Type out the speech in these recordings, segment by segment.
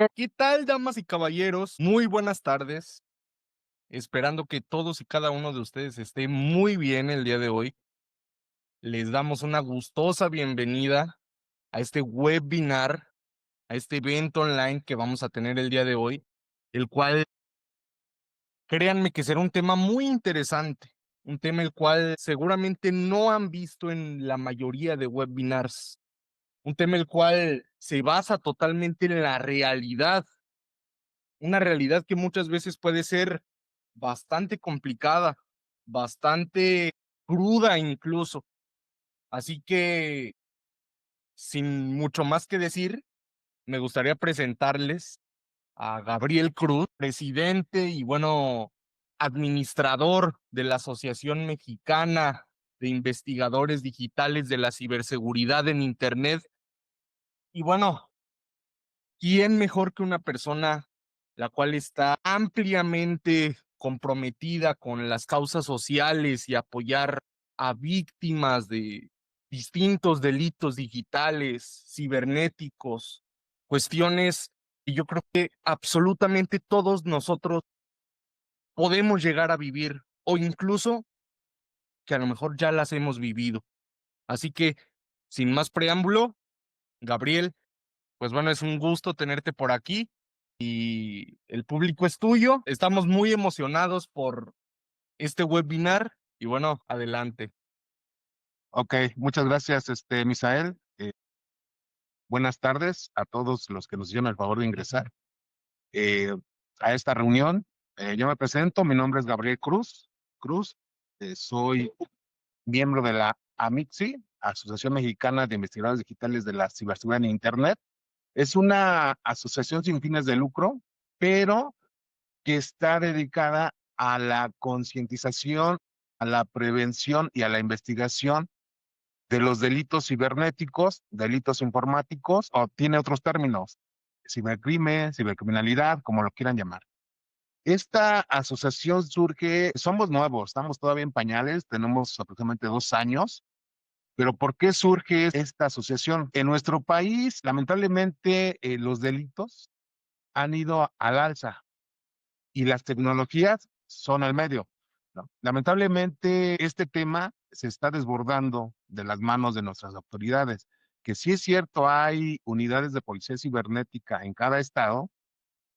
¿Qué tal, damas y caballeros? Muy buenas tardes. Esperando que todos y cada uno de ustedes esté muy bien el día de hoy. Les damos una gustosa bienvenida a este webinar, a este evento online que vamos a tener el día de hoy, el cual, créanme que será un tema muy interesante, un tema el cual seguramente no han visto en la mayoría de webinars, un tema el cual se basa totalmente en la realidad. Una realidad que muchas veces puede ser bastante complicada, bastante cruda incluso. Así que, sin mucho más que decir, me gustaría presentarles a Gabriel Cruz, presidente y bueno, administrador de la Asociación Mexicana de Investigadores Digitales de la Ciberseguridad en Internet. Y bueno, ¿quién mejor que una persona la cual está ampliamente comprometida con las causas sociales y apoyar a víctimas de distintos delitos digitales, cibernéticos, cuestiones que yo creo que absolutamente todos nosotros podemos llegar a vivir o incluso que a lo mejor ya las hemos vivido? Así que, sin más preámbulo, Gabriel, pues bueno, es un gusto tenerte por aquí y el público es tuyo. Estamos muy emocionados por este webinar y bueno, adelante. Ok, muchas gracias, Misael. Buenas tardes a todos los que nos hicieron el favor de ingresar eh, a esta reunión. Yo me presento, mi nombre es Gabriel Cruz, soy miembro de la AMIXI, Asociación Mexicana de Investigadores Digitales de la Ciberseguridad en Internet. Es una asociación sin fines de lucro, pero que está dedicada a la concientización, a la prevención y a la investigación de los delitos cibernéticos, delitos informáticos, o tiene otros términos, cibercrimen, cibercriminalidad, como lo quieran llamar. Esta asociación surge, somos nuevos, estamos todavía en pañales, tenemos aproximadamente 2 años, pero ¿por qué surge esta asociación? En nuestro país, lamentablemente, los delitos han ido al alza y las tecnologías son al medio, ¿no? Lamentablemente, este tema se está desbordando de las manos de nuestras autoridades, que sí es cierto, hay unidades de policía cibernética en cada estado,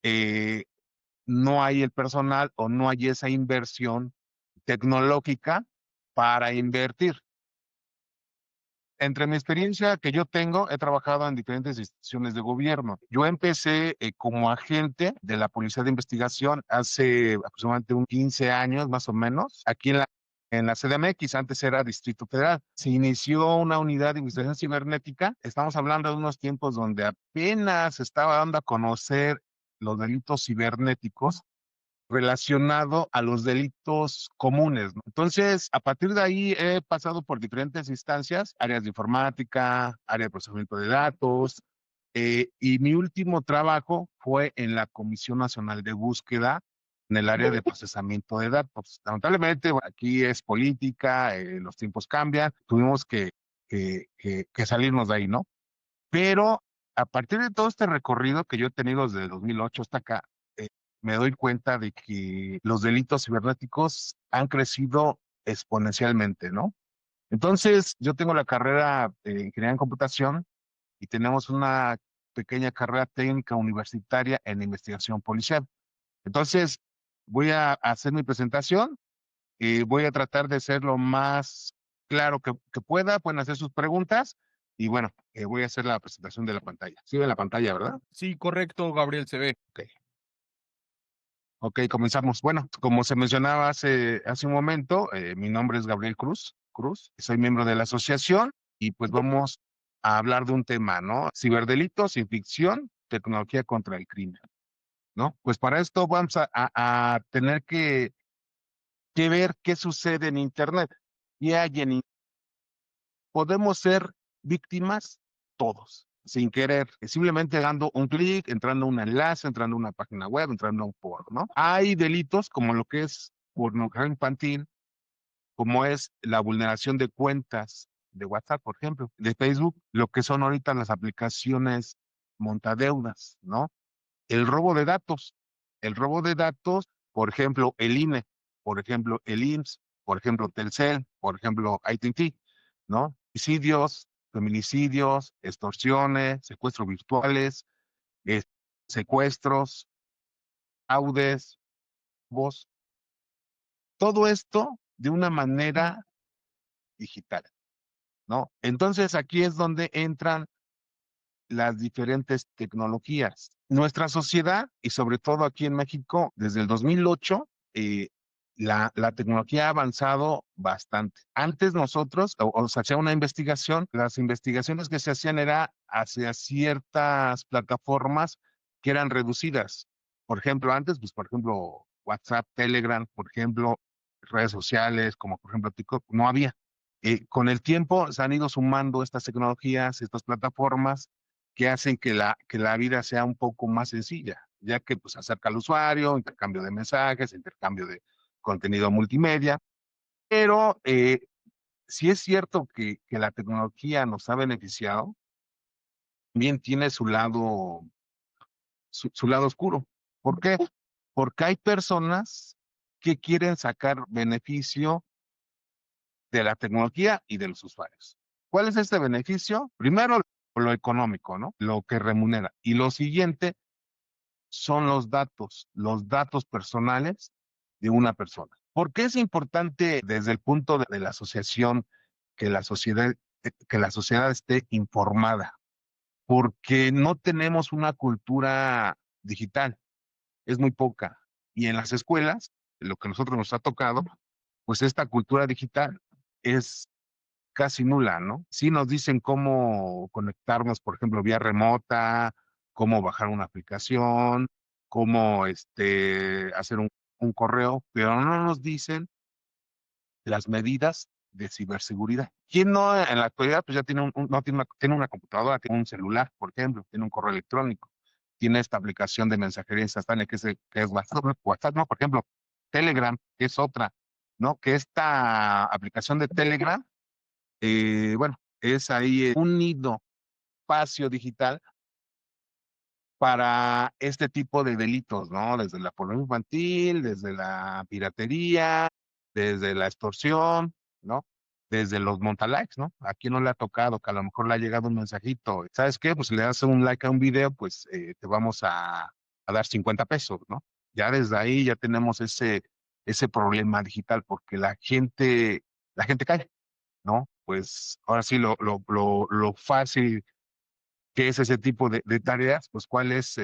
eh, no hay el personal o no hay esa inversión tecnológica para invertir. Entre mi experiencia que yo tengo, he trabajado en diferentes instituciones de gobierno. Yo empecé como agente de la Policía de Investigación hace aproximadamente 15 años, más o menos, aquí en la CDMX, antes era Distrito Federal. Se inició una unidad de investigación cibernética. Estamos hablando de unos tiempos donde apenas estaba dando a conocer los delitos cibernéticos relacionado a los delitos comunes, ¿no? Entonces, a partir de ahí he pasado por diferentes instancias, áreas de informática, área de procesamiento de datos, y mi último trabajo fue en la Comisión Nacional de Búsqueda en el área de procesamiento de datos. Lamentablemente, bueno, aquí es política, los tiempos cambian, tuvimos que salirnos de ahí, ¿no? Pero a partir de todo este recorrido que yo he tenido desde 2008 hasta acá, eh, me doy cuenta de que los delitos cibernéticos han crecido exponencialmente, ¿no? Entonces, yo tengo la carrera de ingeniería en computación y tenemos una pequeña carrera técnica universitaria en investigación policial. Entonces, voy a hacer mi presentación y voy a tratar de ser lo más claro que pueda. Pueden hacer sus preguntas y bueno, voy a hacer la presentación de la pantalla. ¿Sí ven la pantalla, verdad? Sí, correcto, Gabriel, se ve. Ok, ok, comenzamos. Bueno, como se mencionaba hace un momento, mi nombre es Gabriel Cruz, soy miembro de la asociación y pues vamos a hablar de un tema, ¿no? Ciberdelitos y ficción, tecnología contra el crimen, ¿no? Pues para esto vamos a tener que ver qué sucede en Internet. Y hay en podemos ser víctimas todos, sin querer, simplemente dando un clic, entrando a un enlace, entrando a una página web, entrando a un foro, ¿no? Hay delitos como lo que es pornografía infantil, como es la vulneración de cuentas de WhatsApp, por ejemplo, de Facebook, lo que son ahorita las aplicaciones montadeudas, ¿no? El robo de datos. El robo de datos, por ejemplo, el INE, por ejemplo, el IMSS, por ejemplo, Telcel, por ejemplo, AT&T, ¿no? Homicidios, feminicidios, extorsiones, secuestros virtuales, eh, secuestros, audes, voz, todo esto de una manera digital, ¿no? Entonces aquí es donde entran las diferentes tecnologías. Nuestra sociedad, y sobre todo aquí en México, desde el 2008, la tecnología ha avanzado bastante. Antes nosotros, o se hacía una investigación, las investigaciones que se hacían era hacia ciertas plataformas que eran reducidas. Por ejemplo, antes, pues por ejemplo, WhatsApp, Telegram, por ejemplo, redes sociales, como por ejemplo TikTok, no había. Con el tiempo se han ido sumando estas tecnologías, estas plataformas, que hacen que la vida sea un poco más sencilla, ya que pues acerca al usuario, intercambio de mensajes, intercambio de contenido multimedia, pero sí es cierto que la tecnología nos ha beneficiado, también tiene su lado oscuro. ¿Por qué? Porque hay personas que quieren sacar beneficio de la tecnología y de los usuarios. ¿Cuál es este beneficio? Primero, lo económico, ¿no? Lo que remunera. Y lo siguiente son los datos personales de una persona. ¿Por qué es importante desde el punto de la asociación que la sociedad esté informada? Porque no tenemos una cultura digital, es muy poca. Y en las escuelas, lo que a nosotros nos ha tocado, pues esta cultura digital es casi nula, ¿no? Sí nos dicen cómo conectarnos, por ejemplo, vía remota, cómo bajar una aplicación, cómo hacer un correo, pero no nos dicen las medidas de ciberseguridad. ¿Quién no en la actualidad pues ya tiene no tiene tiene una computadora, tiene un celular, por ejemplo, tiene un correo electrónico, tiene esta aplicación de mensajería instantánea que es WhatsApp, WhatsApp, no, por ejemplo, Telegram, que es otra, ¿no? Que esta aplicación de Telegram bueno, es ahí un nido, espacio digital para este tipo de delitos, ¿no? Desde la pornografía infantil, desde la piratería, desde la extorsión, ¿no? Desde los montalikes, ¿no? ¿A quién no le ha tocado que a lo mejor le ha llegado un mensajito? ¿Sabes qué? Pues si le das un like a un video, pues te vamos a dar 50 pesos, ¿no? Ya desde ahí ya tenemos ese problema digital porque la gente cae. ¿No? Pues ahora sí, lo fácil que es ese tipo de tareas, pues cuál es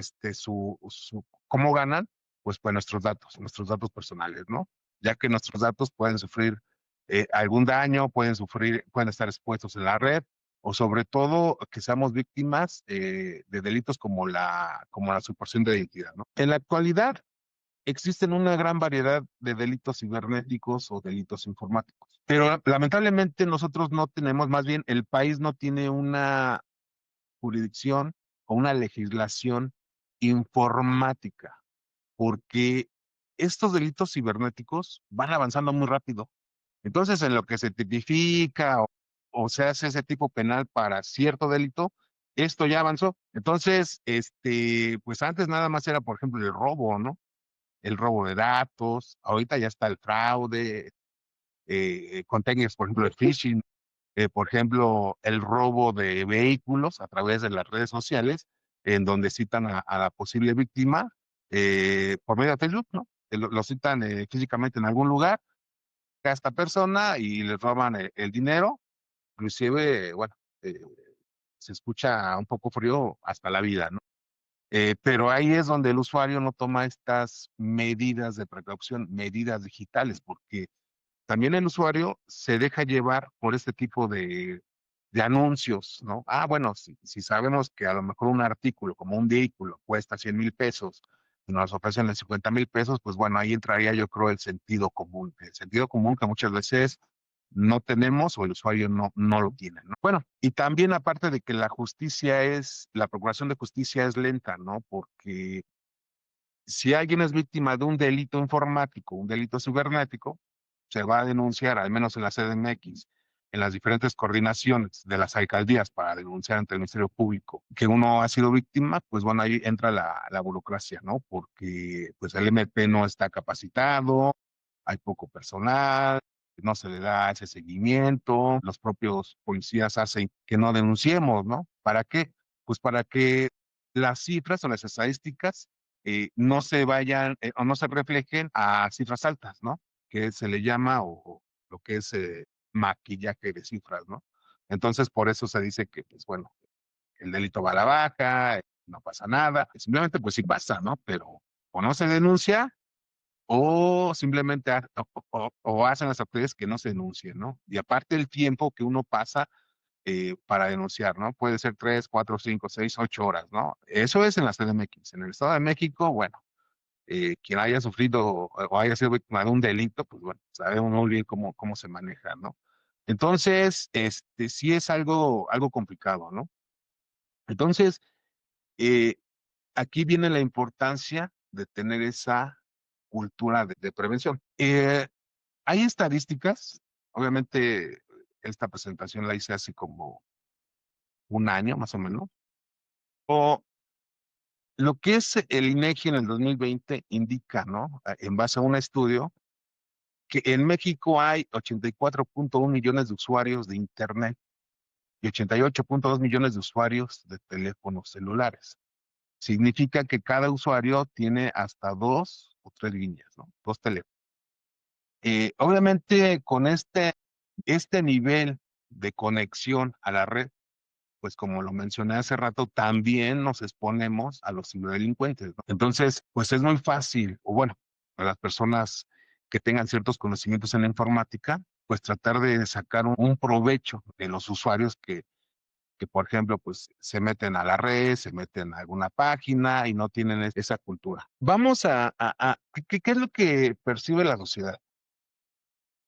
cómo ganan, pues nuestros datos personales, ¿no? Ya que nuestros datos pueden sufrir algún daño, pueden estar expuestos en la red, o sobre todo que seamos víctimas de delitos como la supresión de identidad, ¿no? En la actualidad, existen una gran variedad de delitos cibernéticos o delitos informáticos. Pero lamentablemente nosotros no tenemos, más bien el país no tiene una jurisdicción o una legislación informática, porque estos delitos cibernéticos van avanzando muy rápido. Entonces, en lo que se tipifica o se hace ese tipo penal para cierto delito, esto ya avanzó. Entonces, pues antes nada más era, por ejemplo, el robo, ¿no? El robo de datos, ahorita ya está el fraude, con técnicas, por ejemplo, el phishing, por ejemplo, el robo de vehículos a través de las redes sociales, en donde citan a la posible víctima por medio de Facebook, ¿no? Lo citan físicamente en algún lugar a esta persona y le roban el dinero, inclusive, bueno, eh, se escucha un poco frío hasta la vida, ¿no? Pero ahí es donde el usuario no toma estas medidas de precaución, medidas digitales, porque también el usuario se deja llevar por este tipo de anuncios, ¿no? Ah, bueno, si sabemos que a lo mejor un artículo como un vehículo cuesta 100,000 pesos y nos ofrecen el 50,000 pesos, pues bueno, ahí entraría yo creo el sentido común que muchas veces no tenemos o el usuario no lo tiene, ¿no? Bueno, y también aparte de que la procuración de justicia es lenta, ¿no? Porque si alguien es víctima de un delito informático, un delito cibernético, se va a denunciar, al menos en la CDMX, en las diferentes coordinaciones de las alcaldías para denunciar ante el Ministerio Público que uno ha sido víctima, pues bueno, ahí entra la burocracia, ¿no? Porque pues el MP no está capacitado, hay poco personal, no se le da ese seguimiento, los propios policías hacen que no denunciemos, ¿no? ¿Para qué? Pues para que las cifras o las estadísticas no se vayan o no se reflejen a cifras altas, ¿no? Que se le llama o lo que es maquillaje de cifras, ¿no? Entonces, por eso se dice que, pues bueno, el delito va a la baja, no pasa nada. Simplemente, pues sí pasa, ¿no? Pero o no se denuncia o simplemente o hacen las autoridades que no se denuncien, ¿no? Y aparte el tiempo que uno pasa para denunciar, ¿no? Puede ser 3, 4, 5, 6, 8 horas, ¿no? Eso es en la CDMX. En el Estado de México, bueno, quien haya sufrido o haya sido víctima de un delito, pues bueno, sabemos muy bien cómo se maneja, ¿no? Entonces, sí es algo complicado, ¿no? Entonces, eh, aquí viene la importancia de tener esa cultura de prevención. Hay estadísticas, obviamente esta presentación la hice hace como un año más o menos, o lo que es el INEGI en el 2020 indica, ¿no? En base a un estudio, que en México hay 84.1 millones de usuarios de Internet y 88.2 millones de usuarios de teléfonos celulares. Significa que cada usuario tiene hasta 2 o 3 líneas, ¿no? 2 teléfonos. Obviamente, con este nivel de conexión a la red, pues como lo mencioné hace rato, también nos exponemos a los ciberdelincuentes, ¿no? Entonces, pues es muy fácil, o bueno, para las personas que tengan ciertos conocimientos en la informática, pues tratar de sacar un provecho de los usuarios que, por ejemplo, pues se meten a la red, se meten a alguna página y no tienen esa cultura. Vamos ¿qué es lo que percibe la sociedad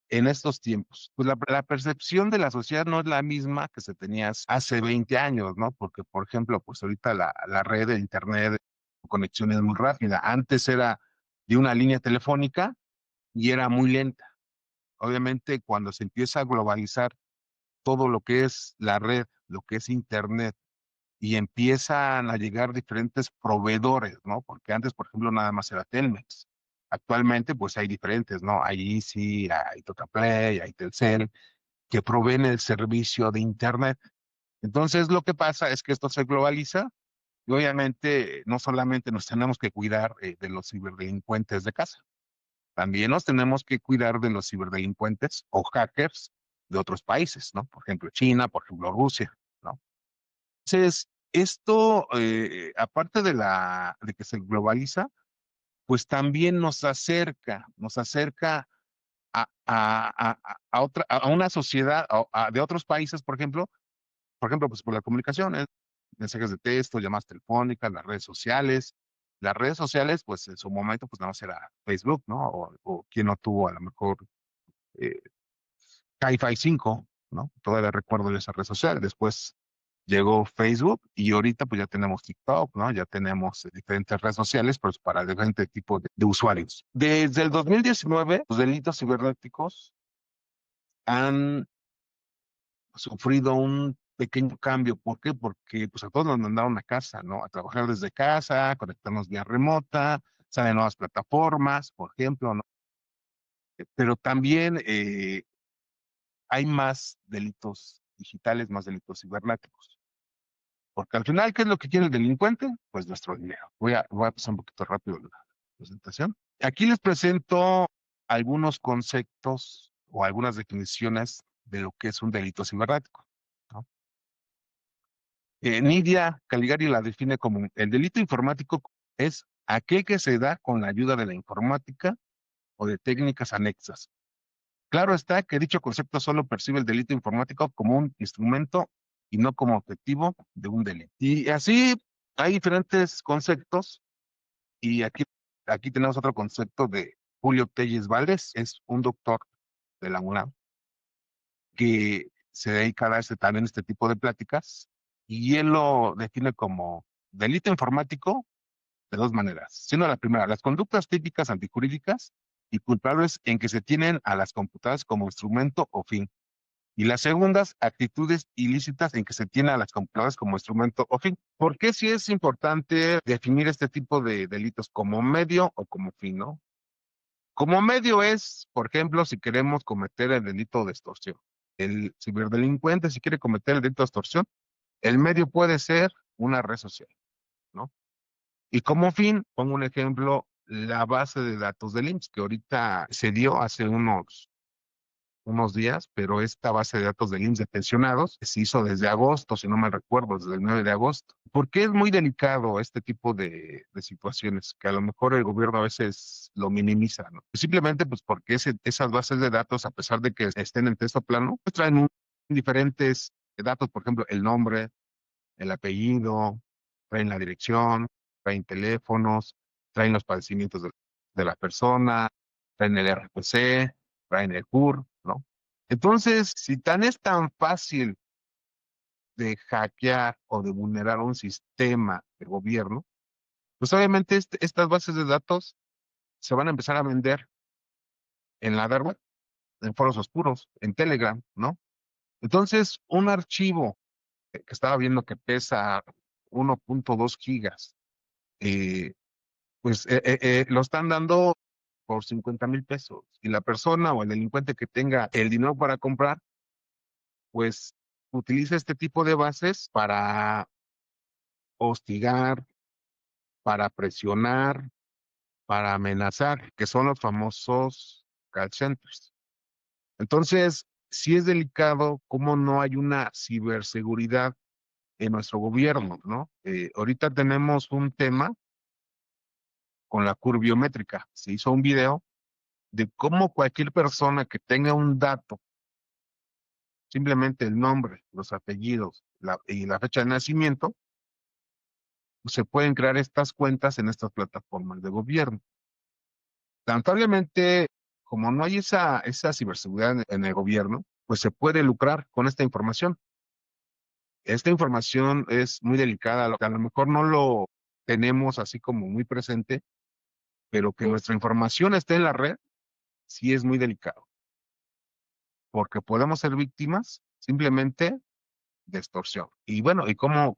en estos tiempos? Pues la percepción de la sociedad no es la misma que se tenía hace 20 años, ¿no? Porque, por ejemplo, pues ahorita la red de Internet, conexión es muy rápida. Antes era de una línea telefónica y era muy lenta. Obviamente, cuando se empieza a globalizar todo lo que es la red, lo que es Internet, y empiezan a llegar diferentes proveedores, ¿no? Porque antes, por ejemplo, nada más era Telmex. Actualmente, pues hay diferentes, ¿no? Hay Easy, hay Totaplay, hay Telcel, que proveen el servicio de Internet. Entonces, lo que pasa es que esto se globaliza y obviamente no solamente nos tenemos que cuidar de los ciberdelincuentes de casa, también nos tenemos que cuidar de los ciberdelincuentes o hackers de otros países, ¿no? Por ejemplo, China, por ejemplo, Rusia, ¿no? Entonces, esto, aparte de que se globaliza, pues también nos acerca a una sociedad de otros países, por ejemplo, pues por la comunicación, mensajes de texto, llamadas telefónicas, las redes sociales. Las redes sociales, pues en su momento, pues nada más era Facebook, ¿no? O quien no tuvo a lo mejor eh, Hi-Fi 5, ¿no? Todavía recuerdo esa red social. Después llegó Facebook y ahorita pues ya tenemos TikTok, ¿no? Ya tenemos diferentes redes sociales, pues para diferentes tipos de usuarios. Desde el 2019, los delitos cibernéticos han sufrido un pequeño cambio. ¿Por qué? Porque pues a todos nos mandaron a casa, ¿no? A trabajar desde casa, conectarnos vía remota, salen nuevas plataformas, por ejemplo, ¿no? Pero también hay más delitos digitales, más delitos cibernéticos. Porque al final, ¿qué es lo que quiere el delincuente? Pues nuestro dinero. Voy a pasar un poquito rápido la presentación. Aquí les presento algunos conceptos o algunas definiciones de lo que es un delito cibernético, ¿no? Nidia Caligari la define como el delito informático es aquel que se da con la ayuda de la informática o de técnicas anexas. Claro está que dicho concepto solo percibe el delito informático como un instrumento y no como objetivo de un delito. Y así hay diferentes conceptos y aquí tenemos otro concepto de Julio Telles Valdés, es un doctor de la UNAM que se dedica a dar también este tipo de pláticas y él lo define como delito informático de dos maneras, siendo la primera, las conductas típicas antijurídicas y culpables en que se tienen a las computadoras como instrumento o fin. Y las segundas, actitudes ilícitas en que se tiene a las computadoras como instrumento o fin. ¿Por qué sí es importante definir este tipo de delitos como medio o como fin, no? Como medio es, por ejemplo, si queremos cometer el delito de extorsión. El ciberdelincuente, si quiere cometer el delito de extorsión, el medio puede ser una red social, ¿no? Y como fin, pongo un ejemplo, la base de datos del IMSS, que ahorita se dio hace unos días, pero esta base de datos del IMSS de pensionados se hizo desde agosto, si no me recuerdo, desde el 9 de agosto. ¿Por qué es muy delicado este tipo de situaciones? Que a lo mejor el gobierno a veces lo minimiza, ¿no? Simplemente pues porque esas bases de datos, a pesar de que estén en texto plano, pues traen diferentes datos, por ejemplo, el nombre, el apellido, traen la dirección, traen teléfonos, traen los padecimientos de la persona, traen el RFC, traen el CUR, ¿no? Entonces, si tan es tan fácil de hackear o de vulnerar un sistema de gobierno, pues obviamente estas bases de datos se van a empezar a vender en la dark web, en foros oscuros, en Telegram, ¿no? Entonces, un archivo que estaba viendo que pesa 1.2 gigas, eh, pues lo están dando por 50,000 pesos. Y la persona o el delincuente que tenga el dinero para comprar, pues utiliza este tipo de bases para hostigar, para presionar, para amenazar, que son los famosos call centers. Entonces, sí es delicado cómo no hay una ciberseguridad en nuestro gobierno, ¿no? Ahorita tenemos un tema con la curva biométrica. Se hizo un video de cómo cualquier persona que tenga un dato, simplemente el nombre, los apellidos y la fecha de nacimiento, pues se pueden crear estas cuentas en estas plataformas de gobierno. Lamentablemente, como no hay esa ciberseguridad en el gobierno, pues se puede lucrar con esta información. Esta información es muy delicada, a lo mejor no lo tenemos así como muy presente, pero que nuestra información esté en la red, sí es muy delicado, porque podemos ser víctimas simplemente de extorsión. Y bueno, ¿y cómo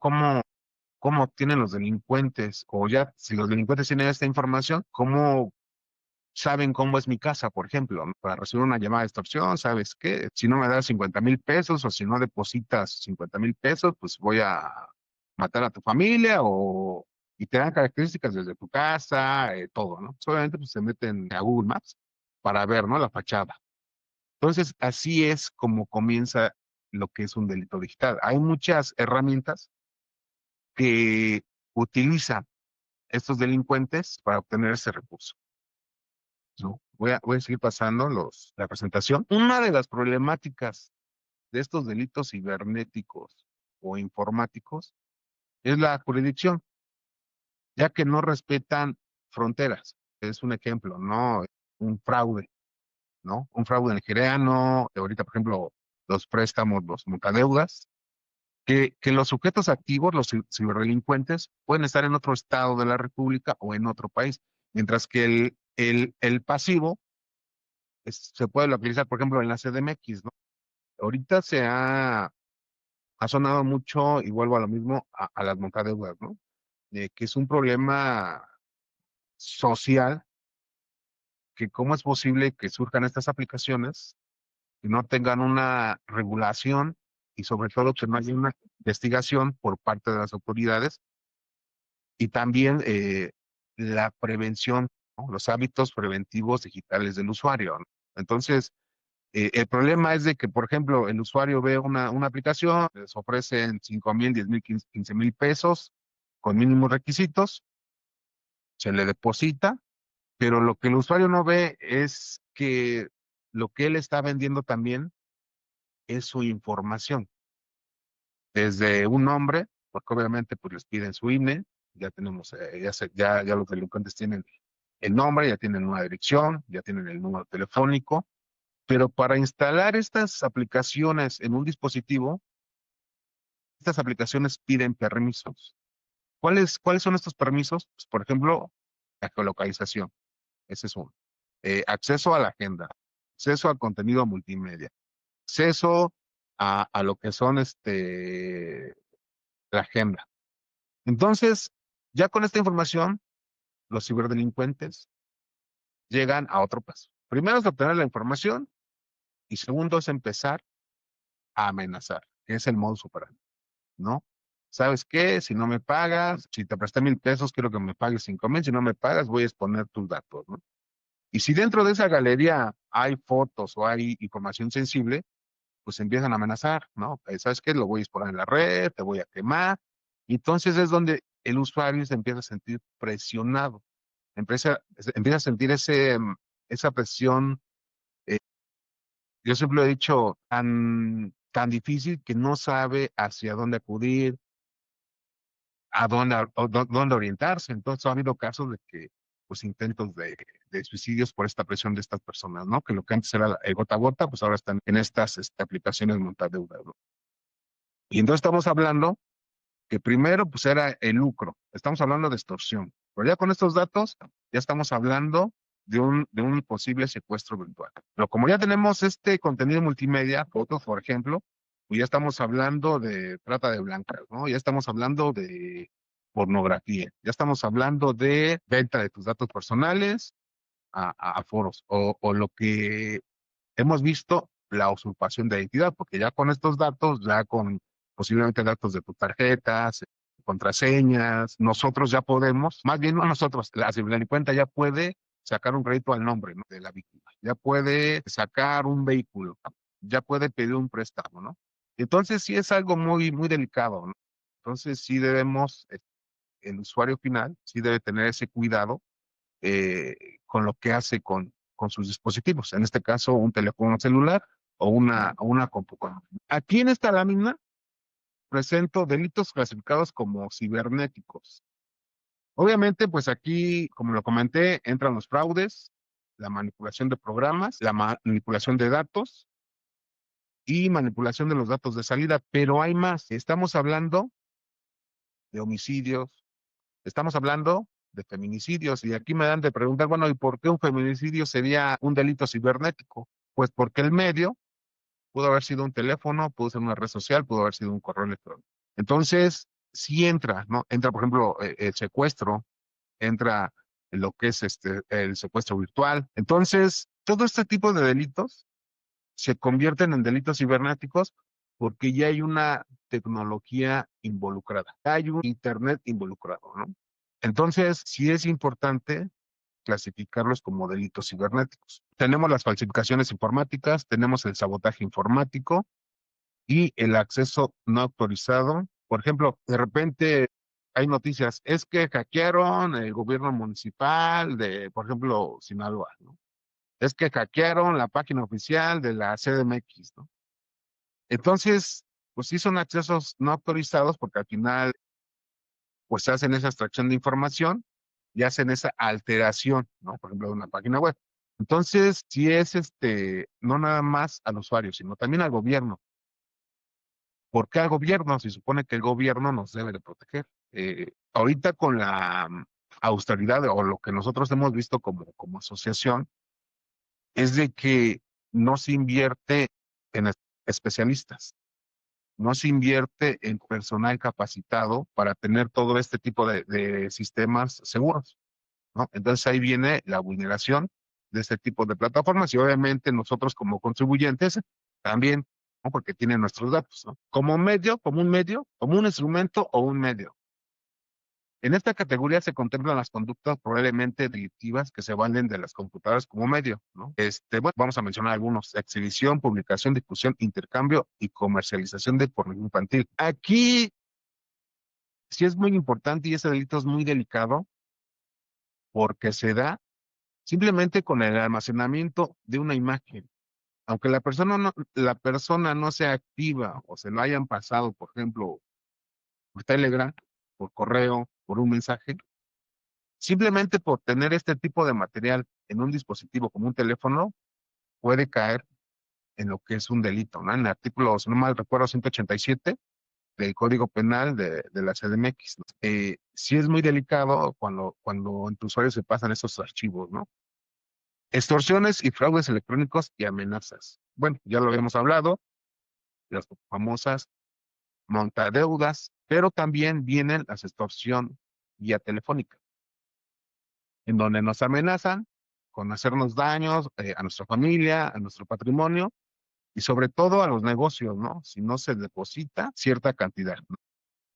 obtienen los delincuentes? O ya, si los delincuentes tienen esta información, ¿cómo saben cómo es mi casa, por ejemplo, ¿no? Para recibir una llamada de extorsión, ¿sabes qué? Si no me das 50,000 pesos o si no depositas 50,000 pesos, pues voy a matar a tu familia y te dan características desde tu casa, todo, ¿no? Pues, obviamente, pues se meten a Google Maps para ver, ¿no? La fachada. Entonces, así es como comienza lo que es un delito digital. Hay muchas herramientas que utilizan estos delincuentes para obtener ese recurso, ¿no? Voy a seguir pasando la presentación. Una de las problemáticas de estos delitos cibernéticos o informáticos es la jurisdicción, ya que no respetan fronteras. Es un ejemplo, ¿no? Un fraude, ¿no? Un fraude nigeriano, ahorita, por ejemplo, los préstamos, los multadeudas, que los sujetos activos, los ciberdelincuentes, pueden estar en otro estado de la República o en otro país, mientras que el pasivo se puede localizar, por ejemplo, en la CDMX, ¿no? Ahorita ha sonado mucho, y vuelvo a lo mismo, a las montadeudas, ¿no? Que es un problema social, que cómo es posible que surjan estas aplicaciones y no tengan una regulación y sobre todo que no haya una investigación por parte de las autoridades y también la prevención, ¿no? Los hábitos preventivos digitales del usuario, ¿no? Entonces, el problema es de que, por ejemplo, el usuario ve una aplicación, les ofrecen 5,000, 10,000, 15,000 pesos con mínimos requisitos, se le deposita, pero lo que el usuario no ve es que lo que él está vendiendo también es su información, desde un nombre, porque obviamente pues les piden su INE, ya tenemos, ya los delincuentes tienen el nombre, ya tienen una dirección, ya tienen el número telefónico, pero para instalar estas aplicaciones en un dispositivo, estas aplicaciones piden permisos. ¿Cuáles son estos permisos? Pues, por ejemplo, la geolocalización, ese es uno. Acceso a la agenda, acceso al contenido multimedia, acceso a lo que son la agenda. Entonces, ya con esta información, los ciberdelincuentes llegan a otro paso. Primero es obtener la información y segundo es empezar a amenazar, que es el modus operandi, ¿no? ¿Sabes qué? Si no me pagas, si te presté 1,000 pesos, quiero que me pagues 5,000. Si no me pagas, voy a exponer tus datos, ¿no? Y si dentro de esa galería hay fotos o hay información sensible, pues empiezan a amenazar, ¿no? ¿Sabes qué? Lo voy a exponer en la red, te voy a quemar. Y entonces es donde el usuario se empieza a sentir presionado, empieza a sentir esa presión. eh, yo siempre lo he dicho, tan difícil que no sabe hacia dónde acudir, dónde orientarse. Entonces ha habido casos de que, pues, intentos de suicidios por esta presión de estas personas, ¿no? Que lo que antes era el gota a gota, pues ahora están en estas aplicaciones montadeudas, ¿no? Y entonces estamos hablando que primero, pues era el lucro. Estamos hablando de extorsión. Pero ya con estos datos, ya estamos hablando de un posible secuestro virtual. Pero como ya tenemos este contenido multimedia, fotos, por ejemplo, pues ya estamos hablando de trata de blancas, ¿no? Ya estamos hablando de pornografía, ya estamos hablando de venta de tus datos personales a foros, o lo que hemos visto, la usurpación de identidad, porque ya con estos datos, ya con posiblemente datos de tus tarjetas, contraseñas, nosotros ya podemos, más bien no nosotros, la ciberdelincuente ya puede sacar un crédito al nombre, ¿no?, de la víctima, ya puede sacar un vehículo, ya puede pedir un préstamo, ¿no? Entonces sí es algo muy, muy delicado, ¿no? Entonces sí debemos, el usuario final, sí debe tener ese cuidado con lo que hace con sus dispositivos, en este caso un teléfono celular o una computadora. Aquí en esta lámina presento delitos clasificados como cibernéticos. Obviamente, pues aquí, como lo comenté, entran los fraudes, la manipulación de programas, la manipulación de datos y manipulación de los datos de salida, pero hay más. Estamos hablando de homicidios, estamos hablando de feminicidios, y aquí me dan de preguntar, bueno, ¿y por qué un feminicidio sería un delito cibernético? Pues porque el medio pudo haber sido un teléfono, pudo ser una red social, pudo haber sido un correo electrónico. Entonces, sí entra, ¿no? Entra, por ejemplo, el secuestro, entra lo que es el secuestro virtual. Entonces, todo este tipo de delitos se convierten en delitos cibernéticos porque ya hay una tecnología involucrada, hay un Internet involucrado, ¿no? Entonces, sí es importante clasificarlos como delitos cibernéticos. Tenemos las falsificaciones informáticas, tenemos el sabotaje informático y el acceso no autorizado. Por ejemplo, de repente hay noticias, es que hackearon el gobierno municipal de, por ejemplo, Sinaloa, ¿no? Es que hackearon la página oficial de la CDMX, ¿no? Entonces, pues sí son accesos no autorizados porque al final, pues hacen esa extracción de información y hacen esa alteración, ¿no? Por ejemplo, de una página web. Entonces, si es no nada más al usuario, sino también al gobierno. ¿Por qué al gobierno? Se supone que el gobierno nos debe de proteger. Ahorita con la austeridad o lo que nosotros hemos visto como asociación, es de que no se invierte en especialistas, no se invierte en personal capacitado para tener todo este tipo de sistemas seguros, ¿no? Entonces ahí viene la vulneración de este tipo de plataformas y obviamente nosotros como contribuyentes también, ¿no? Porque tienen nuestros datos, ¿no? Como un instrumento o un medio. En esta categoría se contemplan las conductas probablemente delictivas que se valen de las computadoras como medio, ¿no? Bueno, vamos a mencionar algunos: exhibición, publicación, difusión, intercambio y comercialización de pornografía infantil. Aquí sí es muy importante y ese delito es muy delicado porque se da simplemente con el almacenamiento de una imagen. Aunque la persona no sea activa o se lo hayan pasado, por ejemplo, por Telegram, por correo, por un mensaje, simplemente por tener este tipo de material en un dispositivo como un teléfono, puede caer en lo que es un delito, ¿no? En el artículo, si no mal recuerdo, 187 del Código Penal de la CDMX, ¿no? Sí es muy delicado cuando en tu usuario se pasan esos archivos, ¿no? Extorsiones y fraudes electrónicos y amenazas. Bueno, ya lo habíamos hablado. las famosas montadeudas, pero también vienen las extorsión vía telefónica, en donde nos amenazan con hacernos daños a nuestra familia, a nuestro patrimonio y sobre todo a los negocios, ¿no? Si no se deposita cierta cantidad, ¿no?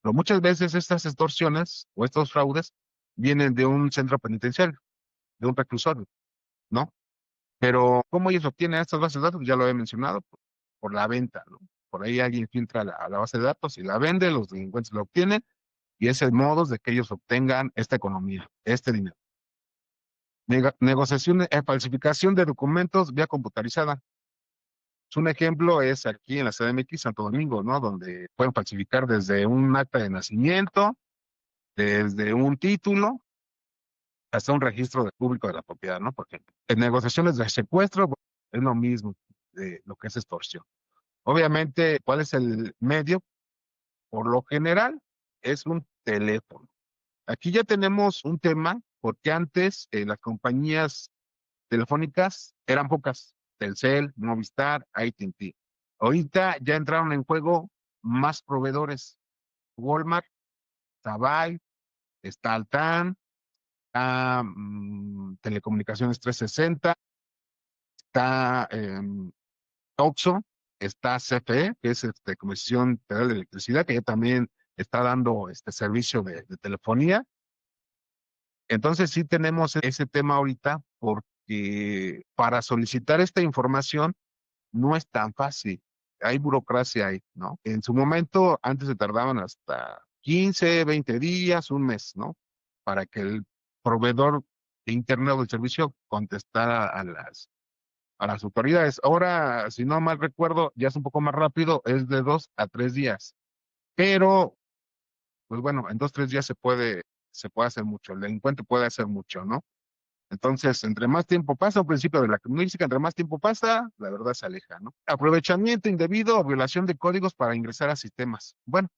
Pero muchas veces estas extorsiones o estos fraudes vienen de un centro penitenciario, de un reclusorio, ¿no? Pero ¿cómo ellos obtienen estas bases de datos? Ya lo he mencionado, por la venta, ¿no? Por ahí alguien filtra a la base de datos y la vende, los delincuentes la obtienen y es el modo de que ellos obtengan esta economía, este dinero. Negociación, falsificación de documentos vía computarizada. Un ejemplo es aquí en la CDMX, Santo Domingo, ¿no? Donde pueden falsificar desde un acta de nacimiento, desde un título, hasta un registro de público de la propiedad, ¿no? Por ejemplo, en negociaciones de secuestro bueno, es lo mismo de lo que es extorsión. Obviamente, ¿cuál es el medio? Por lo general, es un teléfono. Aquí ya tenemos un tema, porque antes las compañías telefónicas eran pocas, Telcel, Movistar, AT&T. Ahorita ya entraron en juego más proveedores, Walmart, Tabay, está Altán, está Telecomunicaciones 360, está Oxxo, está CFE, que es Comisión Federal de Electricidad, que ya también está dando este servicio de telefonía. Entonces sí tenemos ese tema ahorita porque para solicitar esta información no es tan fácil. Hay burocracia ahí, ¿no? En su momento, antes se tardaban hasta 15, 20 días, un mes, ¿no? Para que el proveedor de internet o del servicio contestara a las autoridades. Ahora, si no mal recuerdo, ya es un poco más rápido, es de 2 a 3 días. Pero, pues bueno, en 2, 3 días se puede hacer mucho. El delincuente puede hacer mucho, ¿no? Entonces, entre más tiempo pasa, un principio de la criminalística, entre más tiempo pasa, la verdad se aleja, ¿no? Aprovechamiento indebido o violación de códigos para ingresar a sistemas. Bueno,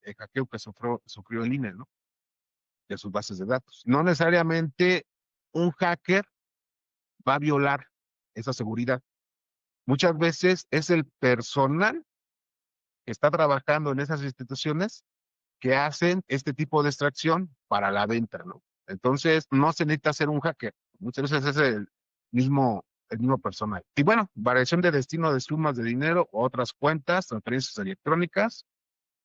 el hackeo que sufrió el INE, ¿no? De sus bases de datos. No necesariamente un hacker va a violar esa seguridad. Muchas veces es el personal que está trabajando en esas instituciones que hacen este tipo de extracción para la venta, ¿no? Entonces, no se necesita ser un hacker. Muchas veces es el mismo personal. Y bueno, variación de destino de sumas de dinero o otras cuentas, transferencias electrónicas.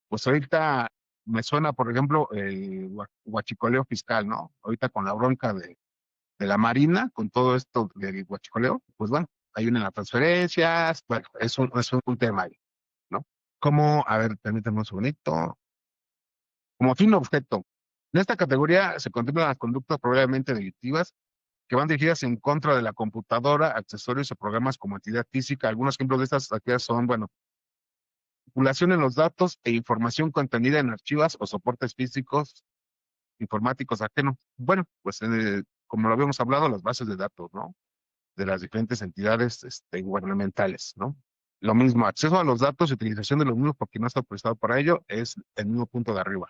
Pues ahorita me suena, por ejemplo, el huachicoleo fiscal, ¿no? Ahorita con la bronca de la Marina, con todo esto del huachicoleo, pues bueno, ahí vienen las transferencias, bueno, es un tema ahí, ¿no? Como, a ver, permítame un segundito. Como fin objeto. En esta categoría se contemplan las conductas probablemente delictivas que van dirigidas en contra de la computadora, accesorios o programas como entidad física. Algunos ejemplos de estas actividades son, bueno, manipulación en los datos e información contenida en archivos o soportes físicos informáticos ajenos. Bueno, pues como lo habíamos hablado, las bases de datos, ¿no? De las diferentes entidades gubernamentales, ¿no? Lo mismo, acceso a los datos y utilización de los mismos porque no está autorizado para ello, es el mismo punto de arriba.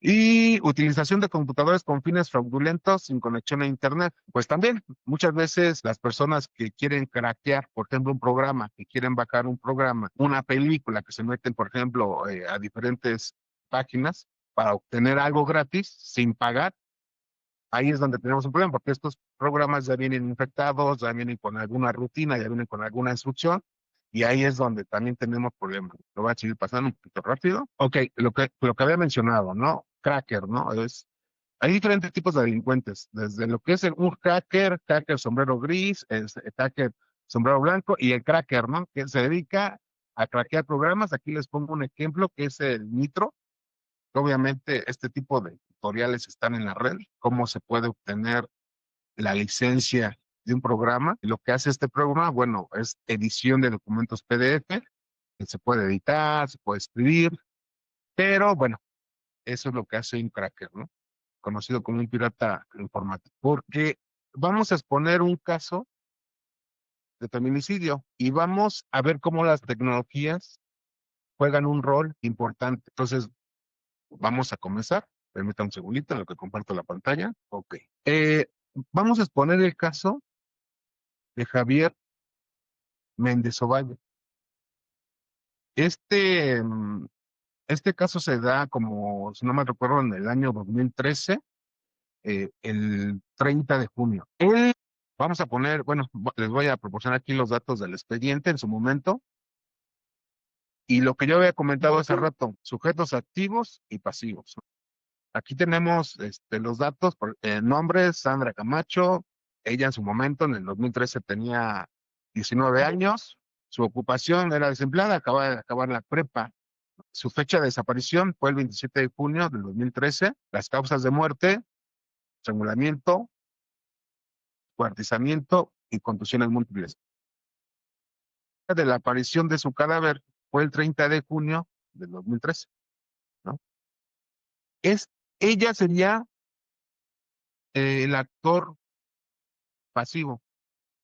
Y utilización de computadores con fines fraudulentos sin conexión a Internet. Pues también, muchas veces las personas que quieren craquear, por ejemplo, un programa, que quieren bajar un programa, una película, que se meten, por ejemplo, a diferentes páginas para obtener algo gratis sin pagar, ahí es donde tenemos un problema, porque estos programas ya vienen infectados, ya vienen con alguna rutina, ya vienen con alguna instrucción, y ahí es donde también tenemos problemas. Lo voy a seguir pasando un poquito rápido. Ok, lo que había mencionado, ¿no? Cracker, ¿no? Hay diferentes tipos de delincuentes, desde lo que es un hacker sombrero gris, el hacker sombrero blanco y el cracker, ¿no? Que se dedica a craquear programas. Aquí les pongo un ejemplo que es el Nitro. Obviamente, este tipo de tutoriales están en la red, cómo se puede obtener la licencia de un programa. Lo que hace este programa, bueno, es edición de documentos PDF, que se puede editar, se puede escribir, pero bueno, eso es lo que hace un cracker, ¿no? Conocido como un pirata informático. Porque vamos a exponer un caso de feminicidio y vamos a ver cómo las tecnologías juegan un rol importante. Entonces, vamos a comenzar. Permítame un segundito en lo que comparto la pantalla. Ok. Vamos a exponer el caso de Javier Méndez Ovalle. Este, este caso se da, como si no me recuerdo, en el año 2013, el 30 de junio. Él, vamos a poner, bueno, les voy a proporcionar aquí los datos del expediente en su momento. Y lo que yo había comentado hace rato, sujetos activos y pasivos. Aquí tenemos los datos, nombre, Sandra Camacho. Ella en su momento, en el 2013, tenía 19 años. Su ocupación era desempleada, acaba de acabar la prepa. Su fecha de desaparición fue el 27 de junio del 2013. Las causas de muerte: estrangulamiento, cuartizamiento y contusiones múltiples. De la aparición de su cadáver fue el 30 de junio del 2013, ¿no? Es, ella sería el actor pasivo.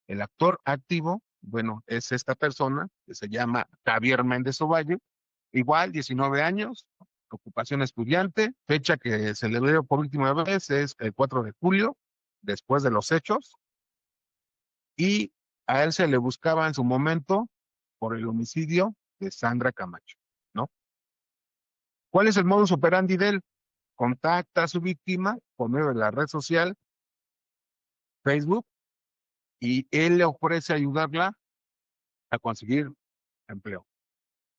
El actor activo, bueno, es esta persona que se llama Javier Méndez Ovalle, igual 19 años, ocupación estudiante, fecha que se le dio por última vez es el 4 de julio, después de los hechos, y a él se le buscaba en su momento por el homicidio de Sandra Camacho, ¿no? ¿Cuál es el modus operandi de él? Contacta a su víctima por medio de la red social Facebook y él le ofrece ayudarla a conseguir empleo,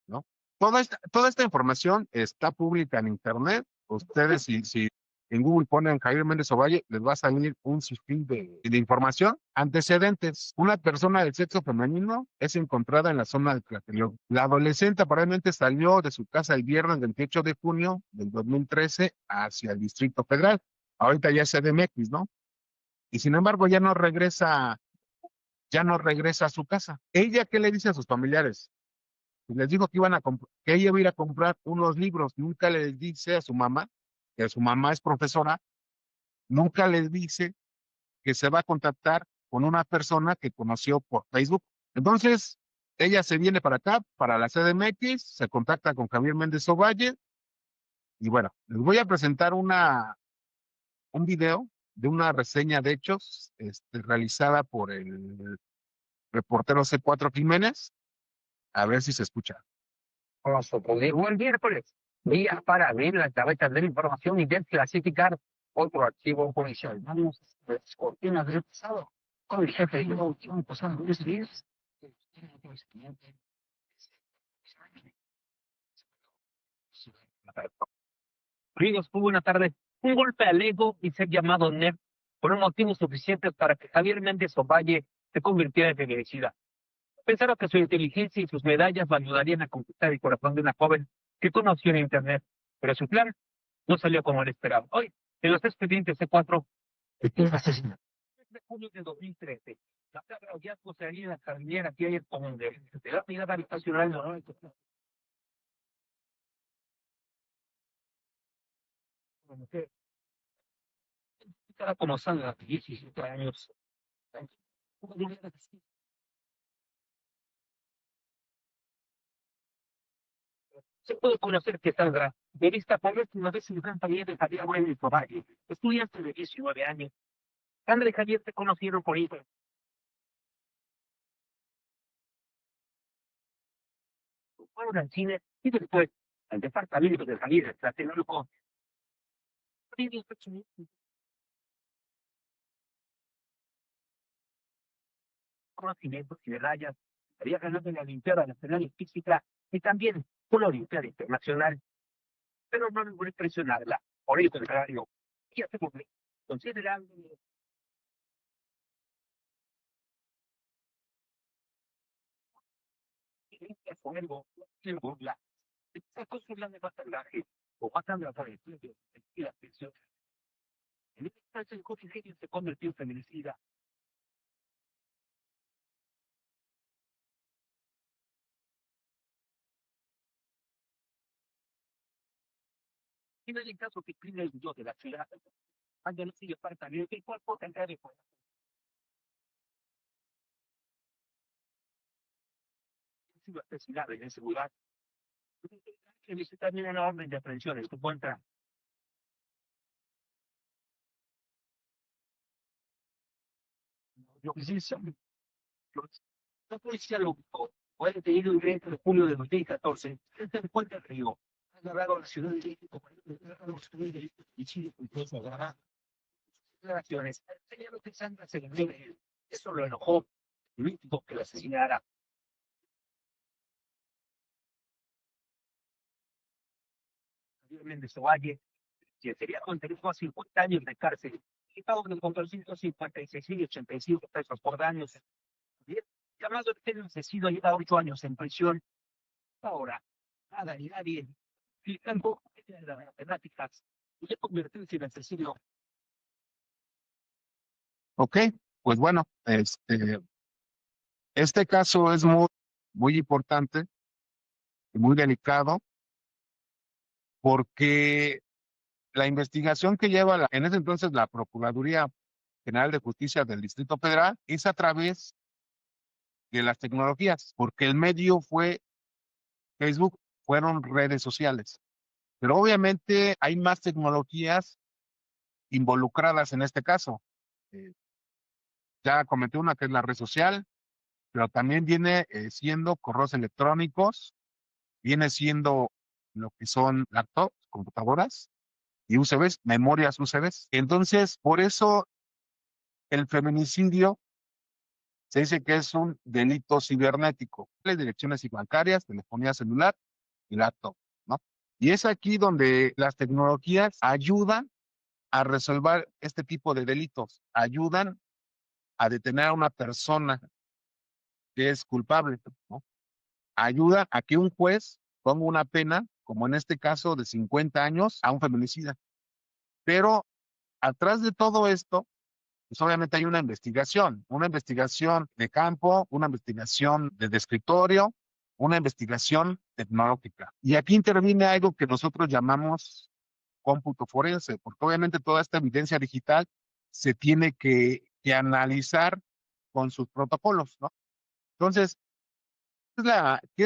¿no? Toda esta información está pública en internet. Ustedes, si en Google ponen Javier Méndez Ovalle, les va a salir un sinfín de información. Antecedentes: una persona del sexo femenino es encontrada en la zona de Tlatelolco. La adolescente aparentemente salió de su casa el viernes 28 de junio del 2013 hacia el Distrito Federal. Ahorita ya es CDMX, ¿no? Y sin embargo ya no regresa a su casa. ¿Ella qué le dice a sus familiares? Pues les dijo que que ella iba a ir a comprar unos libros. Nunca les dice a su mamá, que su mamá es profesora, nunca les dice que se va a contactar con una persona que conoció por Facebook. Entonces, ella se viene para acá, para la CDMX, se contacta con Javier Méndez Ovalle, y bueno, les voy a presentar un video de una reseña de hechos realizada por el reportero C4 Jiménez, a ver si se escucha. Oso publicó el miércoles, día para abrir las gavetas de la información y desclasificar otro archivo policial. Vamos a las cortinas del pasado con el jefe de información, José Luis Díaz. Ríos, muy buena tarde. Un golpe al ego y ser llamado NEP por un motivo suficiente para que Javier Méndez Ovalle se convirtiera en feminicida. Pensaba que su inteligencia y sus medallas lo ayudarían a conquistar el corazón de una joven que conoció en Internet, pero su plan no salió como él esperaba. Hoy, en los expedientes C4, el asesinato. 3 de junio de 2013, la cabra hallazgo se haría en la jardinera que hay en de la unidad habitacional de una mujer, identificada como Sandra, de 17 años. Se puede conocer que Sandra, de vista por última vez en gran taller de Javier Méndez Ovalle, estudiante de 19 años. Sandra y Javier se conocieron por Internet. Fueron al cine y después al departamento de Javier, Tlatelolco. Conocimientos y medallas. Había ganado en la Olimpiada Nacional de Física y también una Olimpiada Internacional, pero no logró impresionarla. Por el contrario, ella se volvió considerando que fue algo que burla. Sacó su plan de patalaje o matando a por el estudio y la atención. En este caso, el coeficiente se convirtió en feminicida. En el caso que tiene el yo de la ciudad, anda no sigue falta ni el cuerpo tendrá de fuera. Ha sido asesinado en ese lugar. Que dice también una orden de aprehensión en su contra. Lo que sí son, la policía lo buscó fue detenido el 20 de julio de 2014 desde el Puente del Río. Ha agarrado a la ciudad de México para los delitos de homicidio culposo agravado. Declaraciones. Señaló que Sandra se le eso lo enojó. Político que la asesinara. Javier Méndez Ovalle, quien sería condenado a 50 años de cárcel y pago de 456,085 pesos por daños. Bien, llamado el asesino lleva 8 años en prisión. Ahora, nada ni nadie. El campo de las matemáticas y ya convertirse en asesino. Ok, pues bueno, este caso es muy importante y muy delicado porque la investigación que lleva en ese entonces la Procuraduría General de Justicia del Distrito Federal es a través de las tecnologías, porque el medio fue Facebook, fueron redes sociales. Pero obviamente hay más tecnologías involucradas en este caso. Eh, ya comenté una que es la red social, pero también viene siendo correos electrónicos, viene siendo lo que son laptops, computadoras y USBs, memorias USBs. Entonces, por eso el feminicidio se dice que es un delito cibernético. Las direcciones bancarias, telefonía celular y laptop, ¿no? Y es aquí donde las tecnologías ayudan a resolver este tipo de delitos, ayudan a detener a una persona que es culpable, ¿no? Ayuda a que un juez ponga una pena, como en este caso de 50 años, a un feminicida. Pero atrás de todo esto, pues obviamente hay una investigación de campo, una investigación de escritorio, una investigación tecnológica. Y aquí interviene algo que nosotros llamamos cómputo forense, porque obviamente toda esta evidencia digital se tiene que analizar con sus protocolos, ¿no? Entonces, qué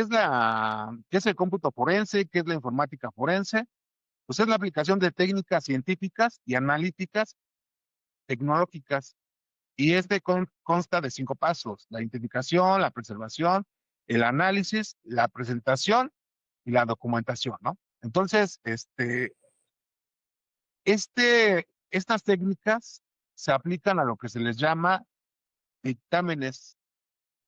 es el cómputo forense? ¿Qué es la informática forense? Pues es la aplicación de técnicas científicas y analíticas tecnológicas. Y consta de 5 pasos: la identificación, la preservación, el análisis, la presentación y la documentación, ¿no? Entonces, estas técnicas se aplican a lo que se les llama dictámenes,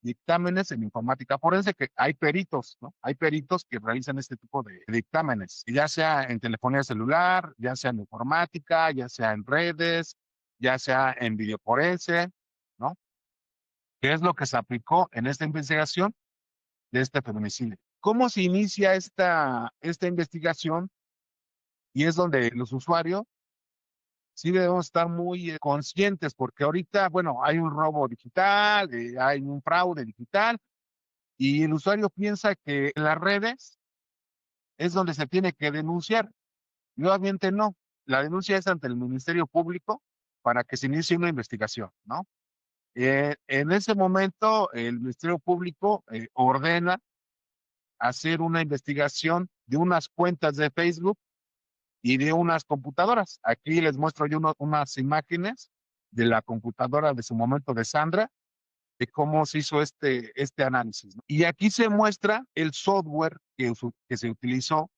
dictámenes en informática forense, que hay peritos, ¿no? Hay peritos que realizan este tipo de dictámenes, ya sea en telefonía celular, ya sea en informática, ya sea en redes, ya sea en videoforense, ¿no? ¿Qué es lo que se aplicó en esta investigación de este feminicidio? ¿Cómo se inicia esta investigación? Y es donde los usuarios sí debemos estar muy conscientes, porque ahorita, bueno, hay un robo digital, hay un fraude digital, y el usuario piensa que en las redes es donde se tiene que denunciar. Y obviamente no. La denuncia es ante el Ministerio Público para que se inicie una investigación, ¿no? En ese momento, el Ministerio Público ordena hacer una investigación de unas cuentas de Facebook y de unas computadoras. Aquí les muestro yo unas imágenes de la computadora de su momento de Sandra, de cómo se hizo este análisis, ¿no? Y aquí se muestra el software que se utilizó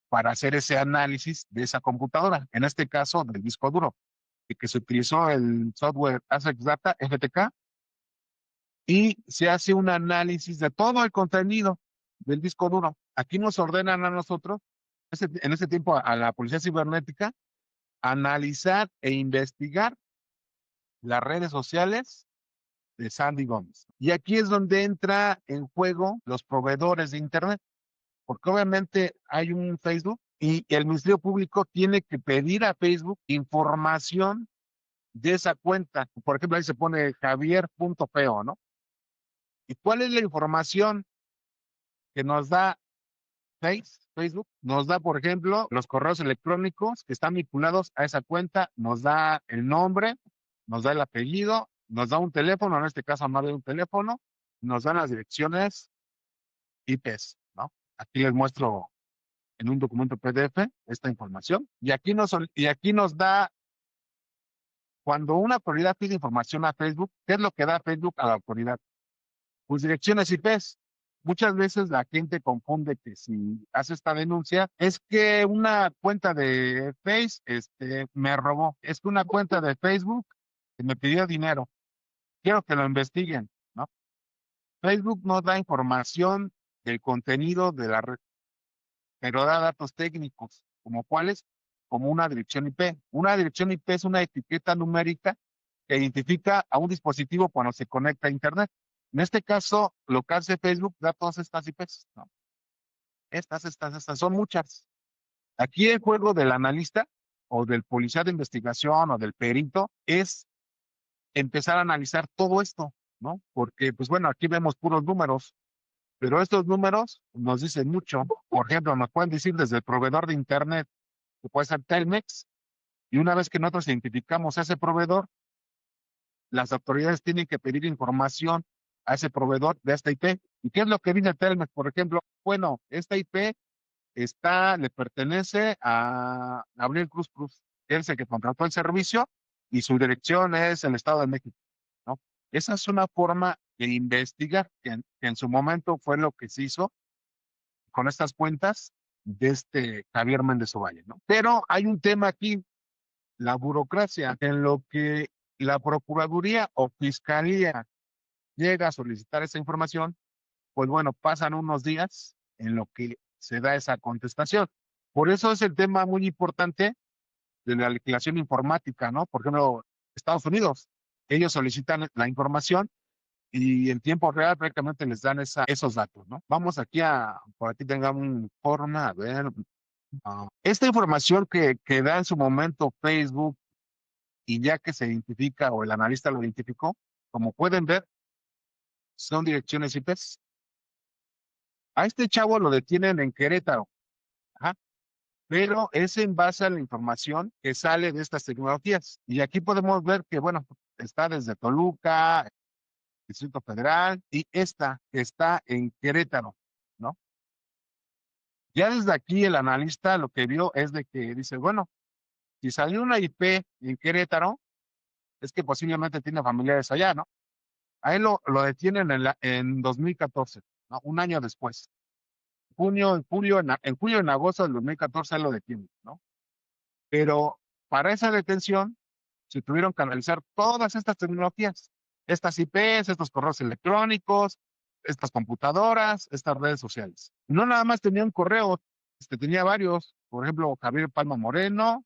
para hacer ese análisis de esa computadora, en este caso del disco duro, y que se utilizó el software Access Data, FTK, y se hace un análisis de todo el contenido del disco duro. Aquí nos ordenan a nosotros, en ese tiempo a la Policía Cibernética, analizar e investigar las redes sociales de Sandy Gómez. Y aquí es donde entra en juego los proveedores de Internet, porque obviamente hay un Facebook y el Ministerio Público tiene que pedir a Facebook información de esa cuenta. Por ejemplo, ahí se pone javier.feo, ¿no? ¿Y cuál es la información que nos da Facebook? Nos da, por ejemplo, los correos electrónicos que están vinculados a esa cuenta, nos da el nombre, nos da el apellido, nos da un teléfono, en este caso más de un teléfono, nos dan las direcciones IPs, ¿no? Aquí les muestro en un documento PDF esta información. Y aquí nos da, cuando una autoridad pide información a Facebook, ¿qué es lo que da Facebook a la autoridad? Pues direcciones IPs. Muchas veces la gente confunde que si hace esta denuncia es que una cuenta de Face me robó, es que una cuenta de Facebook me pidió dinero, quiero que lo investiguen, ¿no? Facebook no da información del contenido de la red, pero da datos técnicos, como cuáles, como una dirección IP. Una dirección IP es una etiqueta numérica que identifica a un dispositivo cuando se conecta a Internet. En este caso, lo que hace Facebook da todas estas IPs, ¿no? Estas, son muchas. Aquí el juego del analista o del policía de investigación o del perito es empezar a analizar todo esto, ¿no? Porque, pues bueno, aquí vemos puros números, pero estos números nos dicen mucho. Por ejemplo, nos pueden decir desde el proveedor de Internet, que puede ser Telmex, y una vez que nosotros identificamos a ese proveedor, las autoridades tienen que pedir información a ese proveedor de esta IP. ¿Y qué es lo que dice Telmex, por ejemplo? Bueno, esta IP le pertenece a Gabriel Cruz Cruz, él es el que contrató el servicio y su dirección es el Estado de México, ¿no? Esa es una forma de investigar que en su momento fue lo que se hizo con estas cuentas de Javier Méndez Ovalle, ¿no? Pero hay un tema aquí, la burocracia, en lo que la Procuraduría o Fiscalía llega a solicitar esa información, pues bueno, pasan unos días en lo que se da esa contestación. Por eso es el tema muy importante de la legislación informática, ¿no? Por ejemplo, Estados Unidos, ellos solicitan la información y en tiempo real prácticamente les dan esos datos, ¿no? Vamos aquí por aquí tengamos un forma, a ver, esta información que da en su momento Facebook y ya que se identifica o el analista lo identificó, como pueden ver, son direcciones IPs. A este chavo lo detienen en Querétaro, ajá, pero es en base a la información que sale de estas tecnologías. Y aquí podemos ver que, bueno, está desde Toluca, Distrito Federal, y esta que está en Querétaro, ¿no? Ya desde aquí el analista lo que vio es de que dice, bueno, si salió una IP en Querétaro, es que posiblemente tiene familiares allá, ¿no? A él lo detienen en 2014, ¿no? Un año después. En julio, en agosto del 2014 él lo detienen, ¿no? Pero para esa detención se tuvieron que analizar todas estas tecnologías, estas IPs, estos correos electrónicos, estas computadoras, estas redes sociales. No nada más tenía un correo, tenía varios, por ejemplo, Javier Palma Moreno,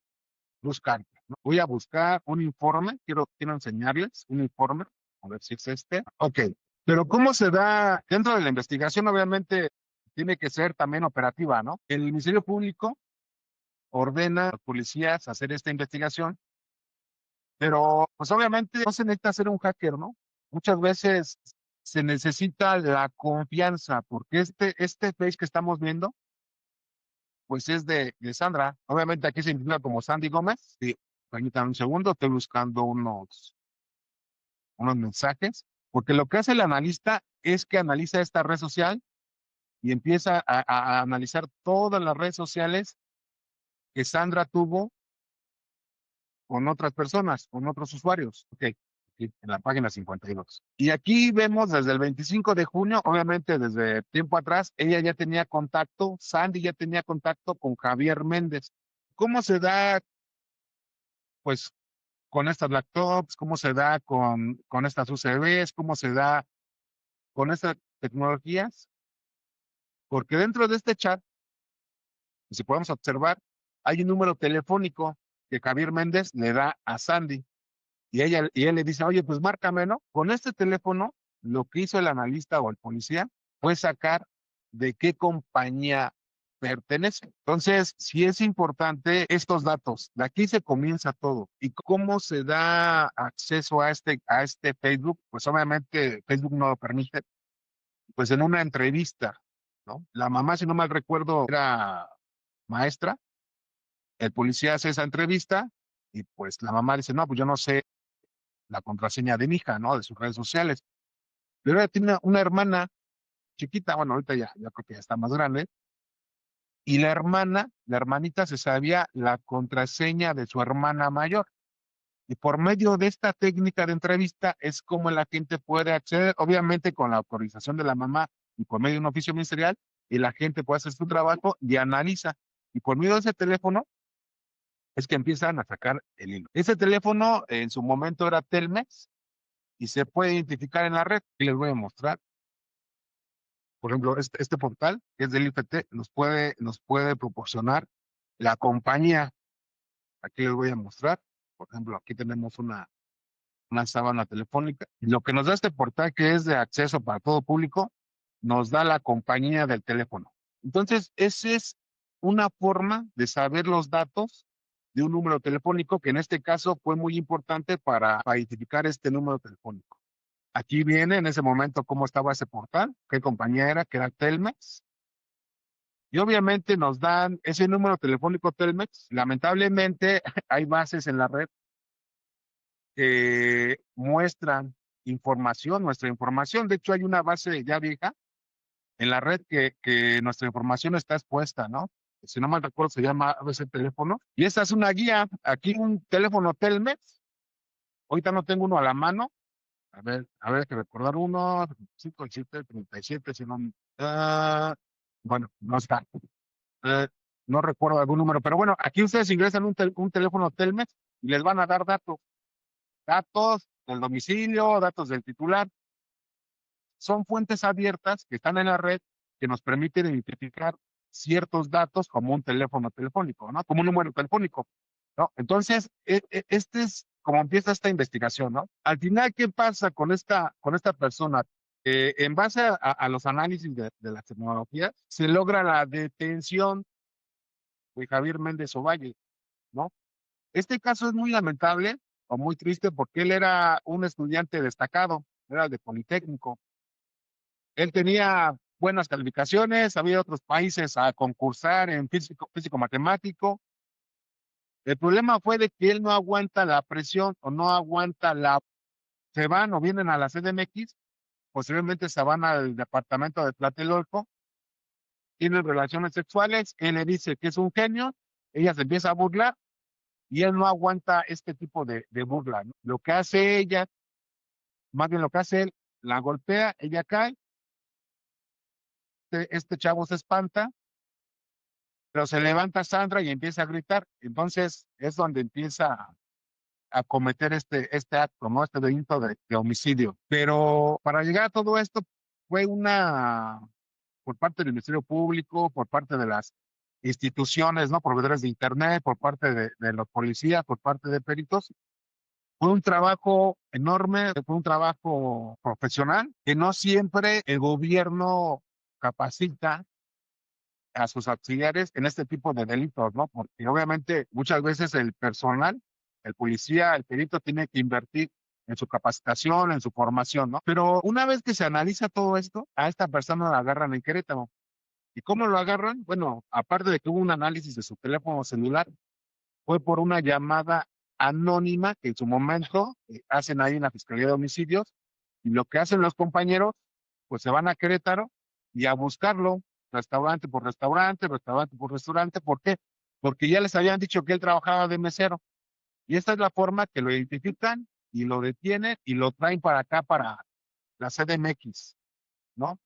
Luz Carter, ¿no? Voy a buscar un informe, quiero enseñarles un informe, a ver si es este. Ok, pero ¿cómo se da? Dentro de la investigación, obviamente, tiene que ser también operativa, ¿no? El Ministerio Público ordena a los policías hacer esta investigación, pero pues obviamente no se necesita ser un hacker, ¿no? Muchas veces se necesita la confianza, porque este face que estamos viendo, pues es de Sandra. Obviamente aquí se identifica como Sandy Gómez. Sí, permítanme un segundo, estoy buscando unos mensajes, porque lo que hace el analista es que analiza esta red social y empieza a analizar todas las redes sociales que Sandra tuvo con otras personas, con otros usuarios. Ok, aquí en la página 52. Y aquí vemos desde el 25 de junio, obviamente desde tiempo atrás, ella ya tenía contacto, Sandy ya tenía contacto con Javier Méndez. ¿Cómo se da, pues, con estas laptops? ¿Cómo se da con estas UCBs? ¿Cómo se da con estas tecnologías? Porque dentro de este chat, si podemos observar, hay un número telefónico que Javier Méndez le da a Sandy. Y él le dice, oye, pues márcame, ¿no? Con este teléfono, lo que hizo el analista o el policía fue sacar de qué compañía pertenece. Entonces, sí es importante estos datos. De aquí se comienza todo. ¿Y cómo se da acceso a este Facebook? Pues obviamente Facebook no lo permite. Pues en una entrevista, ¿no? La mamá, si no mal recuerdo, era maestra. El policía hace esa entrevista y pues la mamá dice, no, pues yo no sé la contraseña de mi hija, ¿no? De sus redes sociales. Pero ella tiene una hermana chiquita, bueno, ahorita ya creo que ya está más grande, y la hermanita se sabía la contraseña de su hermana mayor. Y por medio de esta técnica de entrevista es como la gente puede acceder, obviamente con la autorización de la mamá y por medio de un oficio ministerial, el agente puede hacer su trabajo y analiza. Y por medio de ese teléfono es que empiezan a sacar el hilo. Ese teléfono en su momento era Telmex y se puede identificar en la red. Y les voy a mostrar. Por ejemplo, este portal, que es del IFT, nos puede proporcionar la compañía. Aquí les voy a mostrar. Por ejemplo, aquí tenemos una sábana telefónica. Y lo que nos da este portal, que es de acceso para todo público, nos da la compañía del teléfono. Entonces, esa es una forma de saber los datos de un número telefónico, que en este caso fue muy importante para identificar este número telefónico. Aquí viene en ese momento cómo estaba ese portal, qué compañía era, que era Telmex. Y obviamente nos dan ese número telefónico Telmex. Lamentablemente hay bases en la red que muestran información, nuestra información. De hecho, hay una base ya vieja en la red que nuestra información está expuesta, ¿no? Si no mal recuerdo, se llama ABC Teléfono. Y esta es una guía. Aquí un teléfono Telmex. Ahorita no tengo uno a la mano. A ver, hay que recordar uno, 57, 37, si no. Bueno, no está. Eh, no recuerdo algún número, pero bueno, aquí ustedes ingresan un teléfono Telmex y les van a dar datos del domicilio, datos del titular. Son fuentes abiertas que están en la red que nos permiten identificar ciertos datos como un teléfono telefónico, ¿no? Como un número telefónico, ¿no? Entonces, este es como empieza esta investigación, ¿no? Al final, ¿qué pasa con esta persona? En base a los análisis de las tecnologías, se logra la detención de Javier Méndez Ovalle, ¿no? Este caso es muy lamentable o muy triste porque él era un estudiante destacado, era de Politécnico. Él tenía buenas calificaciones, había otros países a concursar en físico matemático. El problema fue de que él no aguanta la presión o no aguanta se van o vienen a la CDMX, posteriormente se van al departamento de Tlatelolco, tienen relaciones sexuales, él le dice que es un genio, ella se empieza a burlar y él no aguanta este tipo de burla, ¿no? Lo que hace ella, más bien lo que hace él, la golpea, ella cae, este chavo se espanta, pero se levanta Sandra y empieza a gritar. Entonces es donde empieza a cometer este acto, ¿no? Este delito de homicidio. Pero para llegar a todo esto fue por parte del Ministerio Público, por parte de las instituciones, ¿no? Proveedores de Internet, por parte de los policías, por parte de peritos. Fue un trabajo enorme, fue un trabajo profesional, que no siempre el gobierno capacita a sus auxiliares en este tipo de delitos, ¿no? Porque obviamente muchas veces el personal, el policía, el perito tiene que invertir en su capacitación, en su formación, ¿no? Pero una vez que se analiza todo esto, a esta persona la agarran en Querétaro. ¿Y cómo lo agarran? Bueno, aparte de que hubo un análisis de su teléfono celular, fue por una llamada anónima que en su momento hacen ahí en la Fiscalía de Homicidios, y lo que hacen los compañeros, pues se van a Querétaro y a buscarlo, restaurante por restaurante, restaurante por restaurante. ¿Por qué? Porque ya les habían dicho que él trabajaba de mesero. Y esta es la forma que lo identifican y lo detienen y lo traen para acá, para la CDMX, ¿no?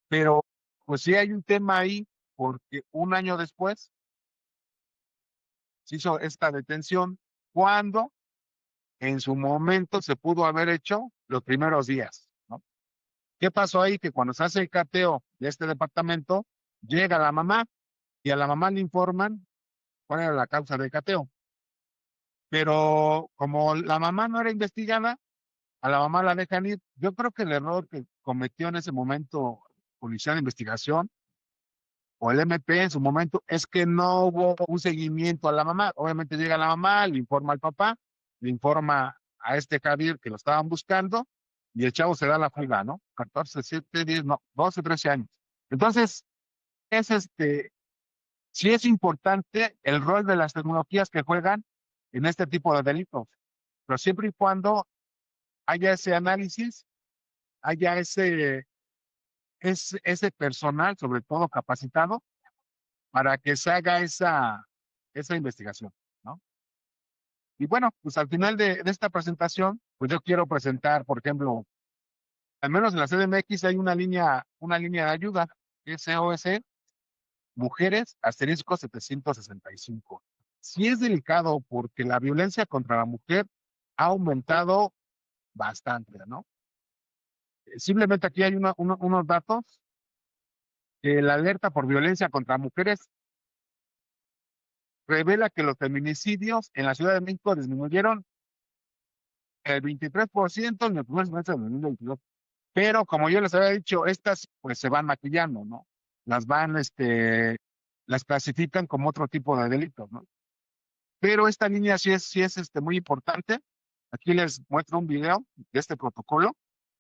Pero pues sí hay un tema ahí, porque un año después se hizo esta detención cuando en su momento se pudo haber hecho los primeros días, ¿no? ¿Qué pasó ahí? Que cuando se hace el cateo de este departamento, llega la mamá y a la mamá le informan cuál era la causa del cateo. Pero como la mamá no era investigada, a la mamá la dejan ir. Yo creo que el error que cometió en ese momento Policía de Investigación o el MP en su momento es que no hubo un seguimiento a la mamá. Obviamente llega la mamá, le informa al papá, le informa a este Javier que lo estaban buscando y el chavo se da la fuga, ¿no? 14, 7, 10, no, 12, 13 años. Entonces, es sí es importante el rol de las tecnologías que juegan en este tipo de delitos, pero siempre y cuando haya ese análisis, haya ese personal, sobre todo capacitado, para que se haga esa investigación, ¿no? Y bueno, pues al final de esta presentación, pues yo quiero presentar, por ejemplo, Al menos en la CDMX hay una línea de ayuda, SOS, mujeres, asterisco 765. Sí es delicado porque la violencia contra la mujer ha aumentado bastante, ¿no? Simplemente aquí hay unos datos. La alerta por violencia contra mujeres revela que los feminicidios en la Ciudad de México disminuyeron el 23% en el primer semestre de 2022. Pero como yo les había dicho, estas pues se van maquillando, ¿no? Las clasifican como otro tipo de delitos, ¿no? Pero esta línea sí es muy importante. Aquí les muestro un video de este protocolo,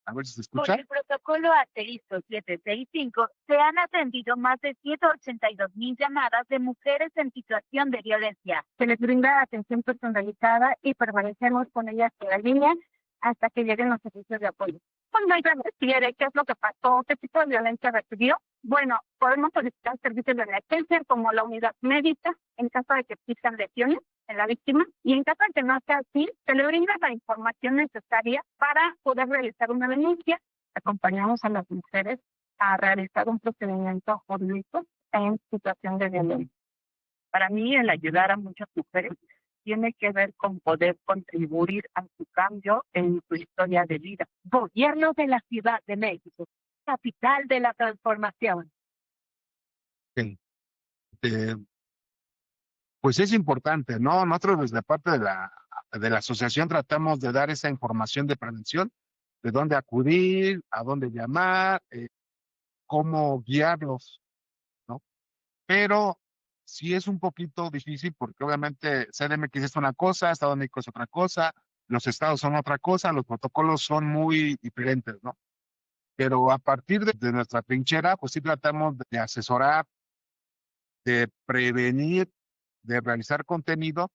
a ver si se Con escucha. el protocolo asterisco 765 se han atendido más de 182,000 llamadas de mujeres en situación de violencia. Se les brinda atención personalizada y permanecemos con ellas en la línea hasta que lleguen los servicios de apoyo. Cuando ella refiere qué es lo que pasó, qué tipo de violencia recibió, bueno, podemos solicitar servicios de emergencia como la unidad médica en caso de que existan lesiones en la víctima, y en caso de que no sea así, se le brinda la información necesaria para poder realizar una denuncia. Acompañamos a las mujeres a realizar un procedimiento jurídico en situación de violencia. Para mí, el ayudar a muchas mujeres tiene que ver con poder contribuir a su cambio en su historia de vida. Gobierno de la Ciudad de México, capital de la transformación. Eh, pues es importante, ¿no? Nosotros desde parte de la asociación tratamos de dar esa información de prevención, de dónde acudir, a dónde llamar, cómo guiarlos, ¿no? Pero sí es un poquito difícil porque obviamente CDMX es una cosa, Estado de México es otra cosa, los estados son otra cosa, los protocolos son muy diferentes, ¿no? Pero a partir de nuestra trinchera, pues sí tratamos de asesorar, de prevenir, de realizar contenido.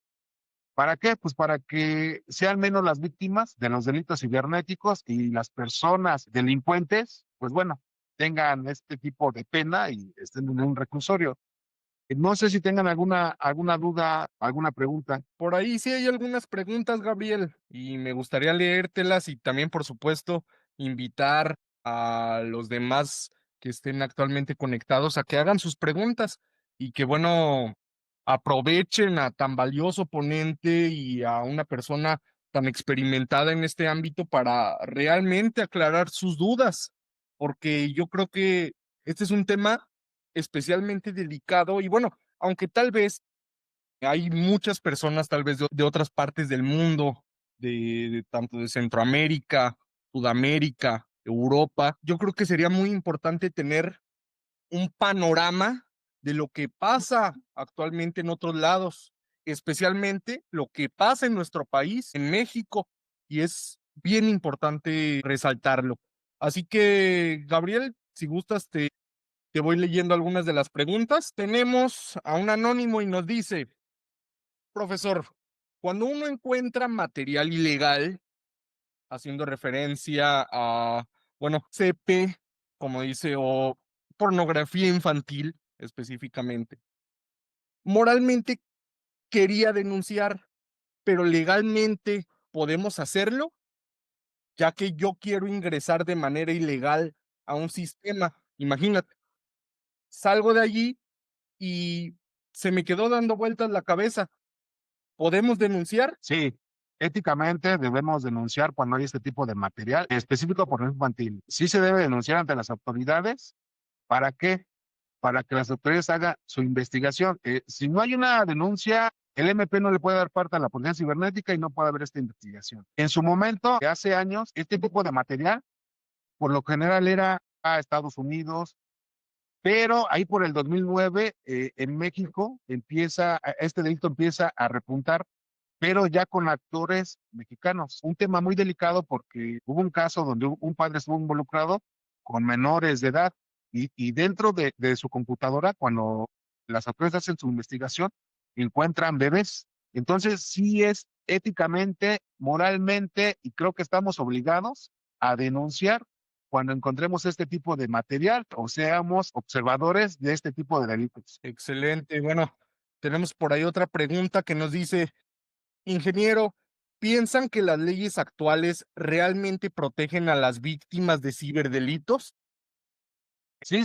¿Para qué? Pues para que sean menos las víctimas de los delitos cibernéticos y las personas delincuentes, pues bueno, tengan este tipo de pena y estén en un reclusorio. No sé si tengan alguna duda, alguna pregunta. Por ahí sí hay algunas preguntas, Gabriel, y me gustaría leértelas y también, por supuesto, invitar a los demás que estén actualmente conectados a que hagan sus preguntas y que, bueno, aprovechen a tan valioso ponente y a una persona tan experimentada en este ámbito para realmente aclarar sus dudas, porque yo creo que este es un tema especialmente delicado y bueno, aunque tal vez hay muchas personas, tal vez de otras partes del mundo, de tanto de Centroamérica, Sudamérica, Europa. Yo creo que sería muy importante tener un panorama de lo que pasa actualmente en otros lados, especialmente lo que pasa en nuestro país, en México, y es bien importante resaltarlo. Así que, Gabriel, si gustas, te voy leyendo algunas de las preguntas. Tenemos a un anónimo y nos dice: profesor, cuando uno encuentra material ilegal, haciendo referencia a, bueno, CP, como dice, o pornografía infantil específicamente, moralmente quería denunciar, pero legalmente podemos hacerlo, ya que yo quiero ingresar de manera ilegal a un sistema. Imagínate, salgo de allí y se me quedó dando vueltas la cabeza. ¿Podemos denunciar? Sí, éticamente debemos denunciar cuando hay este tipo de material específico por infantil. Sí se debe denunciar ante las autoridades. ¿Para qué? Para que las autoridades hagan su investigación. Si no hay una denuncia, el MP no le puede dar parte a la policía cibernética y no puede haber esta investigación. En su momento, hace años, este tipo de material, por lo general era a Estados Unidos, pero ahí por el 2009, en México, este delito empieza a repuntar, pero ya con actores mexicanos. Un tema muy delicado porque hubo un caso donde un padre estuvo involucrado con menores de edad y dentro de su computadora, cuando las autoridades hacen su investigación, encuentran bebés. Entonces, sí es éticamente, moralmente, y creo que estamos obligados a denunciar cuando encontremos este tipo de material o seamos observadores de este tipo de delitos. Excelente. Bueno, tenemos por ahí otra pregunta que nos dice: ingeniero, ¿Piensan que las leyes actuales realmente protegen a las víctimas de ciberdelitos? Sí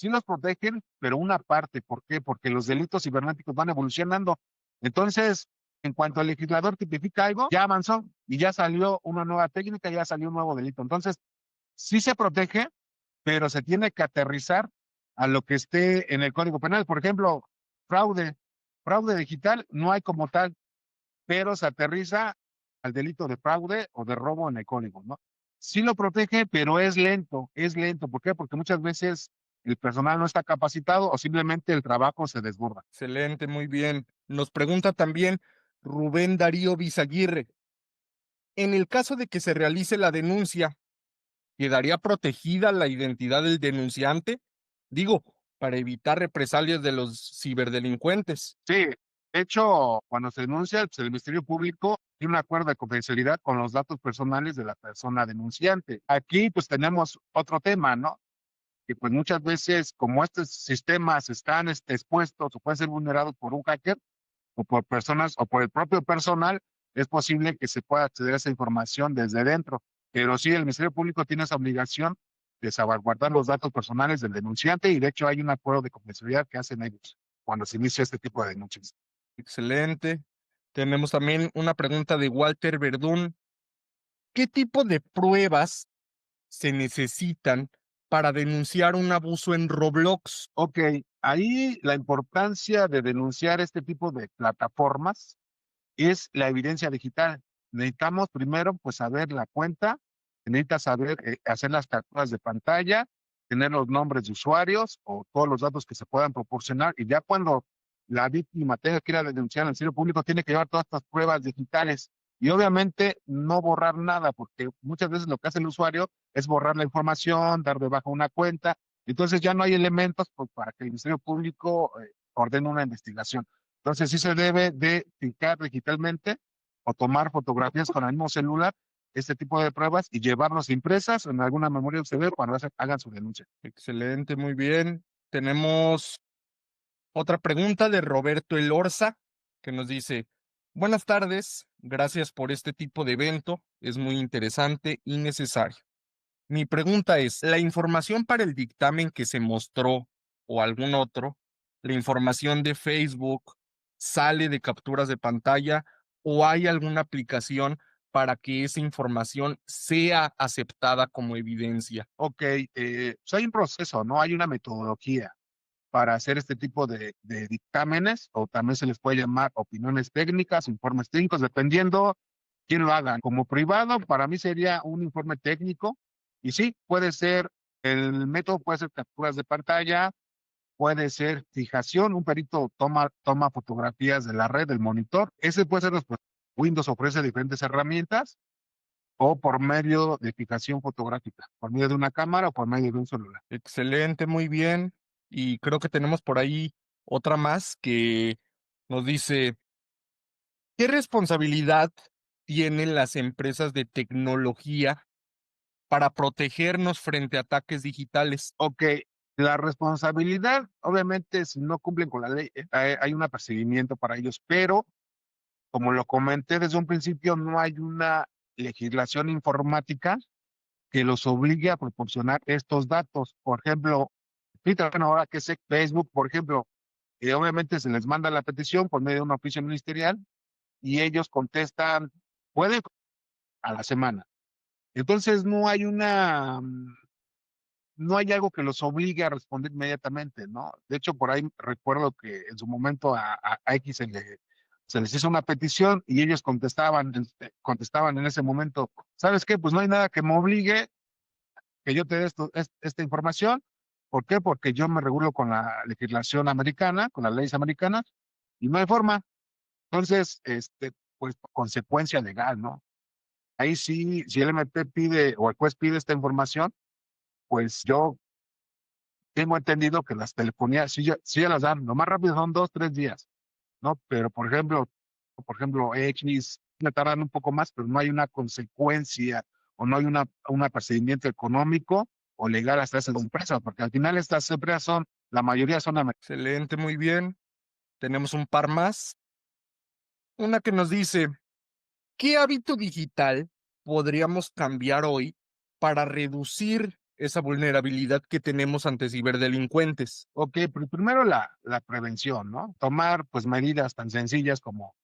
los protegen, pero una parte, ¿por qué? Porque los delitos cibernéticos van evolucionando. Entonces, en cuanto el legislador tipifica algo, ya avanzó y ya salió una nueva técnica, ya salió un nuevo delito. Entonces, sí se protege, pero se tiene que aterrizar a lo que esté en el Código Penal. Por ejemplo, fraude, fraude digital no hay como tal, pero se aterriza al delito de fraude o de robo en el código, ¿no? Sí lo protege, pero es lento, es lento. ¿Por qué? Porque muchas veces el personal no está capacitado o simplemente el trabajo se desborda. Excelente, muy bien. Nos pregunta también Rubén Darío Bizaguirre. En el caso de que se realice la denuncia, ¿quedaría protegida la identidad del denunciante? Digo, para evitar represalias de los ciberdelincuentes. Sí, de hecho, cuando se denuncia, pues, el Ministerio Público tiene un acuerdo de confidencialidad con los datos personales de la persona denunciante. Aquí, pues, tenemos otro tema, ¿no? Que pues muchas veces, como estos sistemas están expuestos o pueden ser vulnerados por un hacker o por personas o por el propio personal, es posible que se pueda acceder a esa información desde dentro. Pero sí, el Ministerio Público tiene esa obligación de salvaguardar los datos personales del denunciante y de hecho hay un acuerdo de confidencialidad que hacen ellos cuando se inicia este tipo de denuncias. Excelente. Tenemos también una pregunta de Walter Verdún. ¿Qué tipo de pruebas se necesitan para denunciar un abuso en Roblox? Ok, ahí la importancia de denunciar este tipo de plataformas es la evidencia digital. Necesitamos primero, pues, saber la cuenta, necesitas saber hacer las capturas de pantalla, tener los nombres de usuarios o todos los datos que se puedan proporcionar y ya cuando la víctima tenga que ir a denunciar al Ministerio Público, tiene que llevar todas estas pruebas digitales y obviamente no borrar nada, porque muchas veces lo que hace el usuario es borrar la información, dar de baja una cuenta, entonces ya no hay elementos pues, para que el Ministerio Público ordene una investigación. Entonces sí se debe de fijar digitalmente o tomar fotografías con el mismo celular, este tipo de pruebas y llevarlos impresas en alguna memoria USB cuando hagan su denuncia. Excelente, muy bien. Tenemos otra pregunta de Roberto Elorza, que nos dice, buenas tardes, gracias por este tipo de evento, es muy interesante y necesario. Mi pregunta es, ¿la información para el dictamen que se mostró o algún otro, la información de Facebook, sale de capturas de pantalla o hay alguna aplicación para que esa información sea aceptada como evidencia? Ok, pues hay un proceso, ¿no? Hay una metodología para hacer este tipo de dictámenes o también se les puede llamar opiniones técnicas, informes técnicos, dependiendo quién lo haga. Como privado, para mí sería un informe técnico y sí, puede ser, el método puede ser capturas de pantalla, puede ser fijación, un perito toma fotografías de la red, del monitor, ese puede ser, pues, Windows ofrece diferentes herramientas o por medio de fijación fotográfica, por medio de una cámara o por medio de un celular. Excelente, muy bien. Y creo que tenemos por ahí otra más que nos dice, ¿qué responsabilidad tienen las empresas de tecnología para protegernos frente a ataques digitales? Ok, la responsabilidad, obviamente, si no cumplen con la ley, hay un apercibimiento para ellos, pero como lo comenté desde un principio, no hay una legislación informática que los obligue a proporcionar estos datos. Por ejemplo, Twitter, bueno, ahora que sé, Facebook, por ejemplo, obviamente se les manda la petición por medio de un oficio ministerial y ellos contestan, puede a la semana. Entonces no hay algo que los obligue a responder inmediatamente, ¿no? De hecho, por ahí recuerdo que en su momento a X se les hizo una petición y ellos contestaban en ese momento, ¿sabes qué? Pues no hay nada que me obligue que yo te dé esta información. ¿Por qué? Porque yo me regulo con la legislación americana, con las leyes americanas, y no hay forma. Entonces, pues consecuencia legal, ¿no? Ahí sí, si el MP pide o el juez pide esta información, pues yo tengo entendido que las telefonías sí ya las dan, lo más rápido son 2, 3 días, ¿no? Pero por ejemplo, X me tardan un poco más, pero no hay una consecuencia o no hay un procedimiento económico o legal hasta esas empresas, porque al final estas empresas la mayoría son americanas. Excelente, muy bien. Tenemos un par más. Una que nos dice, ¿Qué hábito digital podríamos cambiar hoy para reducir esa vulnerabilidad que tenemos ante ciberdelincuentes? Ok, primero la prevención, ¿no? Tomar pues medidas tan sencillas como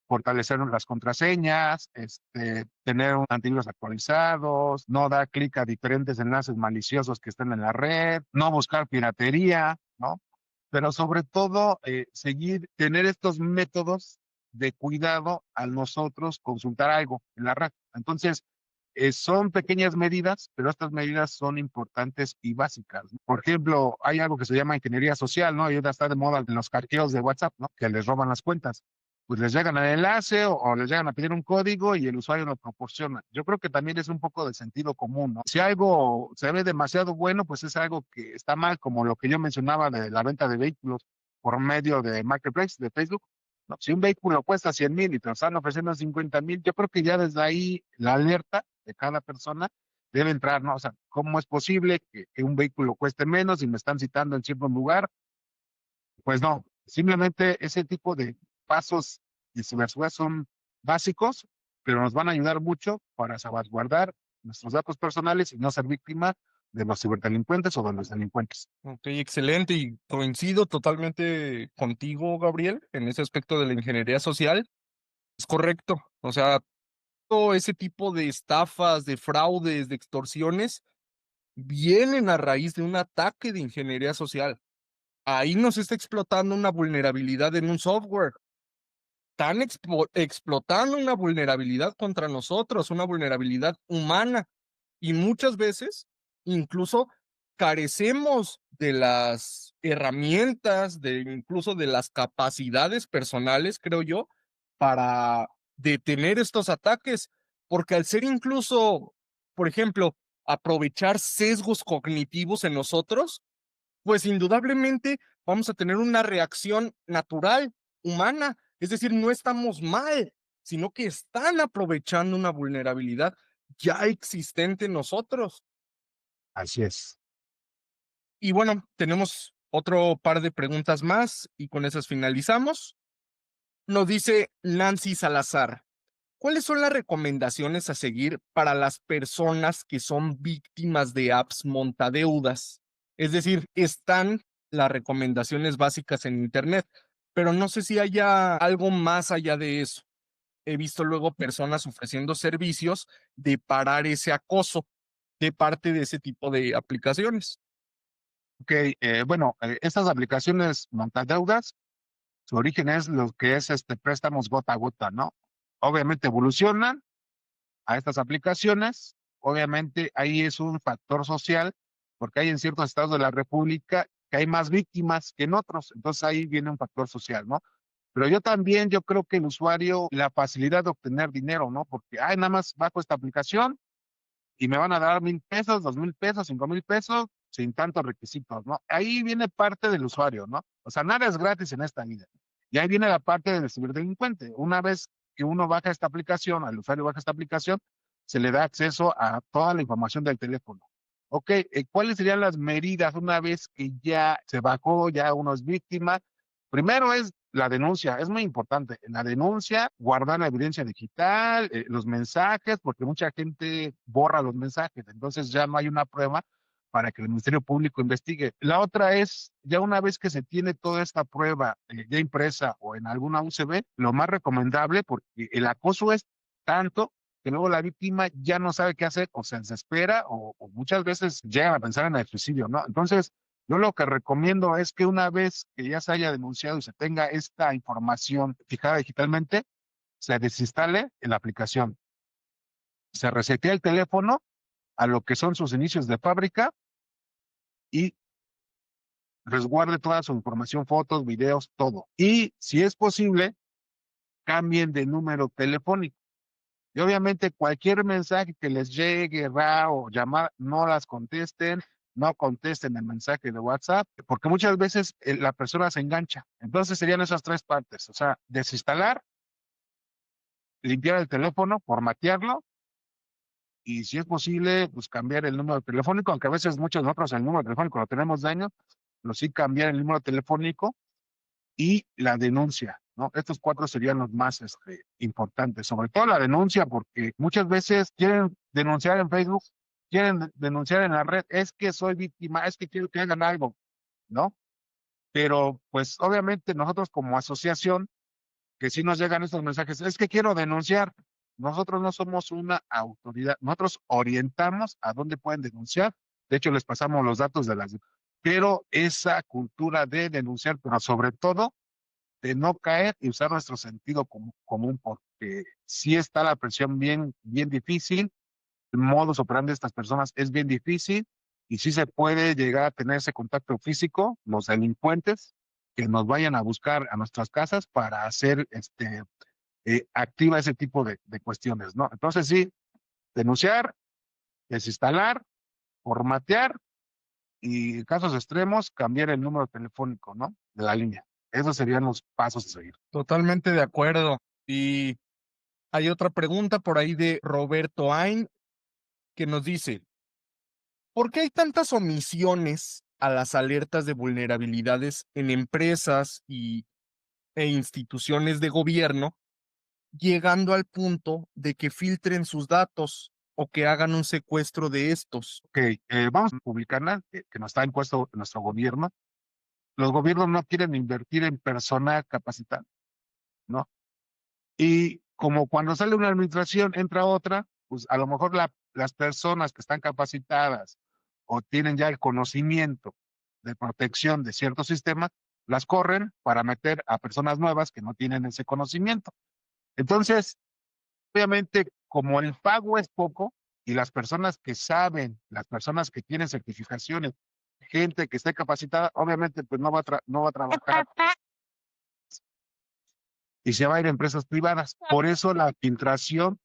fortalecer las contraseñas, tener un antivirus actualizados, no dar clic a diferentes enlaces maliciosos que estén en la red, no buscar piratería, ¿no? Pero sobre todo, tener estos métodos de cuidado al nosotros consultar algo en la red. Entonces, son pequeñas medidas, pero estas medidas son importantes y básicas, ¿no? Por ejemplo, hay algo que se llama ingeniería social, ¿no? Y ahora está de moda en los hackeos de WhatsApp, ¿no? Que les roban las cuentas. Pues les llegan al enlace o les llegan a pedir un código y el usuario lo proporciona. Yo creo que también es un poco de sentido común, ¿no? Si algo se ve demasiado bueno, pues es algo que está mal, como lo que yo mencionaba de la venta de vehículos por medio de Marketplace, de Facebook, ¿no? Si un vehículo cuesta 100,000 y te lo están ofreciendo 50,000, yo creo que ya desde ahí la alerta de cada persona debe entrar, ¿no? O sea, ¿cómo es posible que un vehículo cueste menos y me están citando en cierto lugar? Pues no, simplemente ese tipo de pasos de ciberseguridad son básicos, pero nos van a ayudar mucho para salvaguardar nuestros datos personales y no ser víctima de los ciberdelincuentes o de los delincuentes. Ok, excelente, y coincido totalmente contigo, Gabriel, en ese aspecto de la ingeniería social. Es correcto. O sea, todo ese tipo de estafas, de fraudes, de extorsiones, vienen a raíz de un ataque de ingeniería social. Ahí nos está explotando una vulnerabilidad en un software. Están explotando una vulnerabilidad contra nosotros, una vulnerabilidad humana. Y muchas veces, incluso carecemos de las herramientas, incluso de las capacidades personales, creo yo, para detener estos ataques. Porque al ser incluso, por ejemplo, aprovechar sesgos cognitivos en nosotros, pues indudablemente vamos a tener una reacción natural, humana. Es decir, no estamos mal, sino que están aprovechando una vulnerabilidad ya existente en nosotros. Así es. Y bueno, tenemos otro par de preguntas más y con esas finalizamos. Nos dice Nancy Salazar, ¿cuáles son las recomendaciones a seguir para las personas que son víctimas de apps montadeudas? Es decir, están las recomendaciones básicas en Internet, pero no sé si haya algo más allá de eso. He visto luego personas ofreciendo servicios de parar ese acoso de parte de ese tipo de aplicaciones. Ok, bueno, estas aplicaciones montadeudas, su origen es lo que es préstamos gota a gota, ¿no? Obviamente evolucionan a estas aplicaciones. Obviamente ahí es un factor social, porque hay en ciertos estados de la República que hay más víctimas que en otros, entonces ahí viene un factor social, ¿no? Pero yo creo que el usuario, la facilidad de obtener dinero, ¿no? Porque, ay, nada más bajo esta aplicación y me van a dar 1,000 pesos, 2,000 pesos, 5,000 pesos, sin tantos requisitos, ¿no? Ahí viene parte del usuario, ¿no? O sea, nada es gratis en esta vida. Y ahí viene la parte del ciberdelincuente. Una vez que uno baja esta aplicación, al usuario baja esta aplicación, se le da acceso a toda la información del teléfono. Ok, ¿cuáles serían las medidas una vez que ya se bajó, ya uno es víctima? Primero es la denuncia, es muy importante. En la denuncia, guardar la evidencia digital, los mensajes, porque mucha gente borra los mensajes, entonces ya no hay una prueba para que el Ministerio Público investigue. La otra es, ya una vez que se tiene toda esta prueba ya impresa o en alguna UCB, lo más recomendable, porque el acoso es tanto que luego la víctima ya no sabe qué hacer o se desespera o muchas veces llegan a pensar en el suicidio, ¿no? Entonces, yo lo que recomiendo es que una vez que ya se haya denunciado y se tenga esta información fijada digitalmente, se desinstale en la aplicación, se resetea el teléfono a lo que son sus inicios de fábrica y resguarde toda su información, fotos, videos, todo. Y si es posible, cambien de número telefónico. Y obviamente cualquier mensaje que les llegue, o llamar, no las contesten, no contesten el mensaje de WhatsApp, porque muchas veces la persona se engancha. Entonces serían esas tres partes, o sea, desinstalar, limpiar el teléfono, formatearlo, y si es posible, pues cambiar el número telefónico, aunque a veces muchos de nosotros el número telefónico lo tenemos daño, pero sí cambiar el número telefónico y la denuncia, ¿no? Estos cuatro serían los más importantes, sobre todo la denuncia, porque muchas veces quieren denunciar en Facebook, quieren denunciar en la red, es que soy víctima, es que quiero que hagan algo, ¿no? Pero pues obviamente nosotros como asociación, que si nos llegan estos mensajes, es que quiero denunciar, nosotros no somos una autoridad, nosotros orientamos a dónde pueden denunciar, de hecho les pasamos los datos de las, pero esa cultura de denunciar, pero sobre todo de no caer y usar nuestro sentido común, porque sí está la presión bien difícil, el modus operandi de estas personas es bien difícil y sí se puede llegar a tener ese contacto físico, los delincuentes que nos vayan a buscar a nuestras casas para hacer activa ese tipo de cuestiones, ¿no? Entonces sí, denunciar, desinstalar, formatear y en casos extremos cambiar el número telefónico, ¿no? De la línea. Esos serían los pasos a seguir. Totalmente de acuerdo. Y hay otra pregunta por ahí de Roberto Ain que nos dice, ¿por qué hay tantas omisiones a las alertas de vulnerabilidades en empresas e instituciones de gobierno, llegando al punto de que filtren sus datos o que hagan un secuestro de estos? Ok, vamos a publicarla, que nos está impuesto nuestro gobierno. Los gobiernos no quieren invertir en personal capacitado, ¿no? Y como cuando sale una administración, entra otra, pues a lo mejor las personas que están capacitadas o tienen ya el conocimiento de protección de ciertos sistemas, las corren para meter a personas nuevas que no tienen ese conocimiento. Entonces, obviamente, como el pago es poco y las personas que saben, las personas que tienen certificaciones, gente que esté capacitada, obviamente pues no va a trabajar y se va a ir a empresas privadas. Por eso la filtración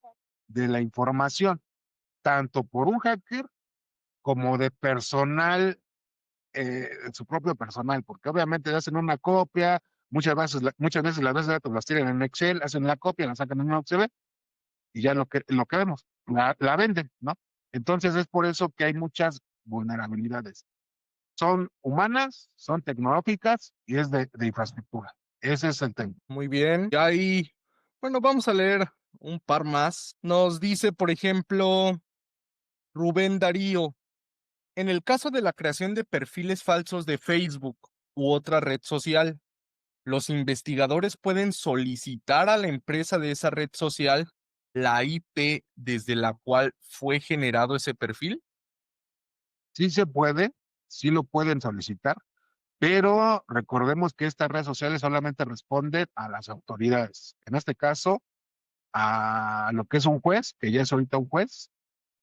de la información, tanto por un hacker como de personal, su propio personal, porque obviamente hacen una copia, muchas veces las bases de datos las tienen en Excel, hacen la copia, la sacan en un USB y ya lo que vemos, la venden, ¿no? Entonces es por eso que hay muchas vulnerabilidades. Son humanas, son tecnológicas y es de infraestructura. Ese es el tema. Muy bien. Y ahí, bueno, vamos a leer un par más. Nos dice, por ejemplo, Rubén Darío, en el caso de la creación de perfiles falsos de Facebook u otra red social, los investigadores pueden solicitar a la empresa de esa red social la IP desde la cual fue generado ese perfil. Sí se puede, sí lo pueden solicitar, pero recordemos que estas redes sociales solamente responden a las autoridades. En este caso, a lo que es un juez, que ya es ahorita un juez,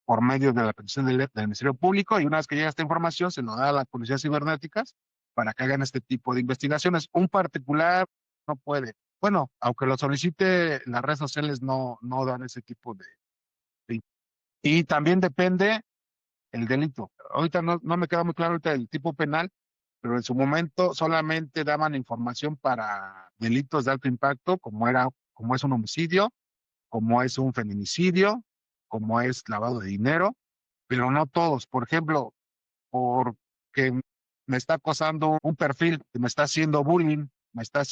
por medio de la petición del Ministerio Público, y una vez que llega esta información, se lo da a las policías cibernéticas para que hagan este tipo de investigaciones. Un particular no puede. Bueno, aunque lo solicite, las redes sociales no dan ese tipo de. Y también depende el delito. Ahorita no me queda muy claro ahorita el tipo penal, pero en su momento solamente daban información para delitos de alto impacto, como es un homicidio, como es un feminicidio, como es lavado de dinero, pero no todos. Por ejemplo, porque me está acosando un perfil que me está haciendo bullying, me está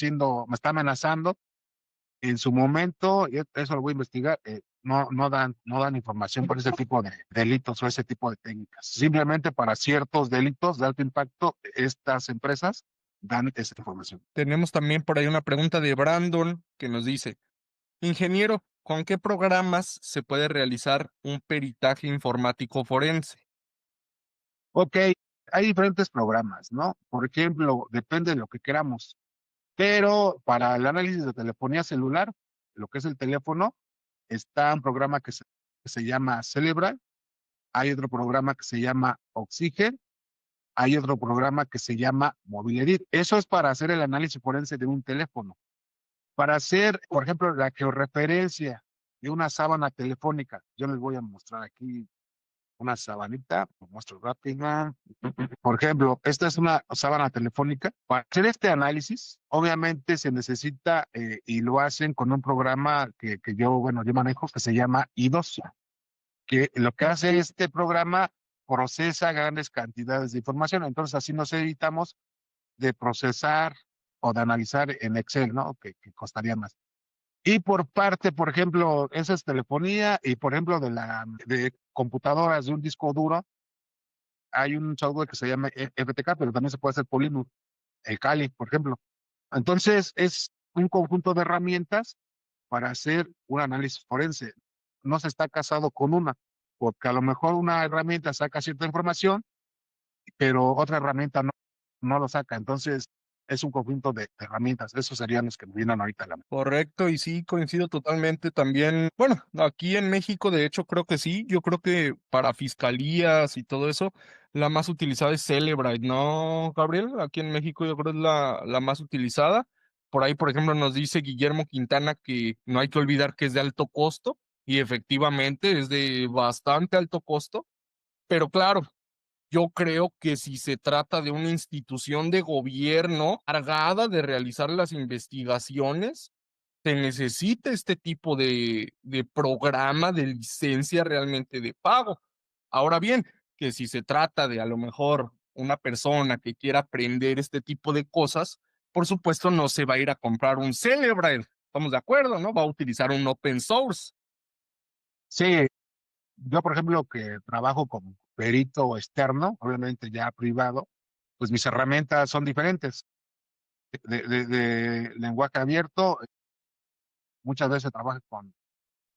amenazando, en su momento, y eso lo voy a investigar, no dan información por ese tipo de delitos o ese tipo de técnicas. Simplemente para ciertos delitos de alto impacto, estas empresas dan esa información. Tenemos también por ahí una pregunta de Brandon que nos dice, ingeniero, ¿con qué programas se puede realizar un peritaje informático forense? Ok, hay diferentes programas, ¿no? Por ejemplo, depende de lo que queramos, pero para el análisis de telefonía celular, lo que es el teléfono, está un programa que se llama Celebral, hay otro programa que se llama Oxygen, hay otro programa que se llama MobileEdit. Eso es para hacer el análisis forense de un teléfono. Para hacer, por ejemplo, la georreferencia de una sábana telefónica, yo les voy a mostrar aquí una sabanita, lo muestro rápida. Por ejemplo, esta es una sábana telefónica. Para hacer este análisis, obviamente se necesita, y lo hacen con un programa que yo manejo, que se llama I2, que lo que hace este programa procesa grandes cantidades de información. Entonces, así nos evitamos de procesar o de analizar en Excel, ¿no? Que costaría más. Y por parte, por ejemplo, esa es telefonía y por ejemplo de computadoras de un disco duro, hay un software que se llama FTK, pero también se puede hacer por Linux, el Kali, por ejemplo. Entonces, es un conjunto de herramientas para hacer un análisis forense. No se está casado con una, porque a lo mejor una herramienta saca cierta información, pero otra herramienta no lo saca. Entonces, es un conjunto de herramientas. Esos serían los que me vienen ahorita a la mente. Correcto, y sí, coincido totalmente también. Bueno, aquí en México, de hecho, creo que sí. Yo creo que para fiscalías y todo eso, la más utilizada es Cellebrite, ¿no, Gabriel? Aquí en México yo creo es la más utilizada. Por ahí, por ejemplo, nos dice Guillermo Quintana que no hay que olvidar que es de alto costo, y efectivamente es de bastante alto costo. Pero claro, yo creo que si se trata de una institución de gobierno cargada de realizar las investigaciones, se necesita este tipo de programa de licencia realmente de pago. Ahora bien, que si se trata de a lo mejor una persona que quiera aprender este tipo de cosas, por supuesto no se va a ir a comprar un Cellebrite, estamos de acuerdo, ¿no? Va a utilizar un open source. Sí, yo, por ejemplo, que trabajo como perito externo, obviamente ya privado, pues mis herramientas son diferentes. De lenguaje abierto, muchas veces trabajo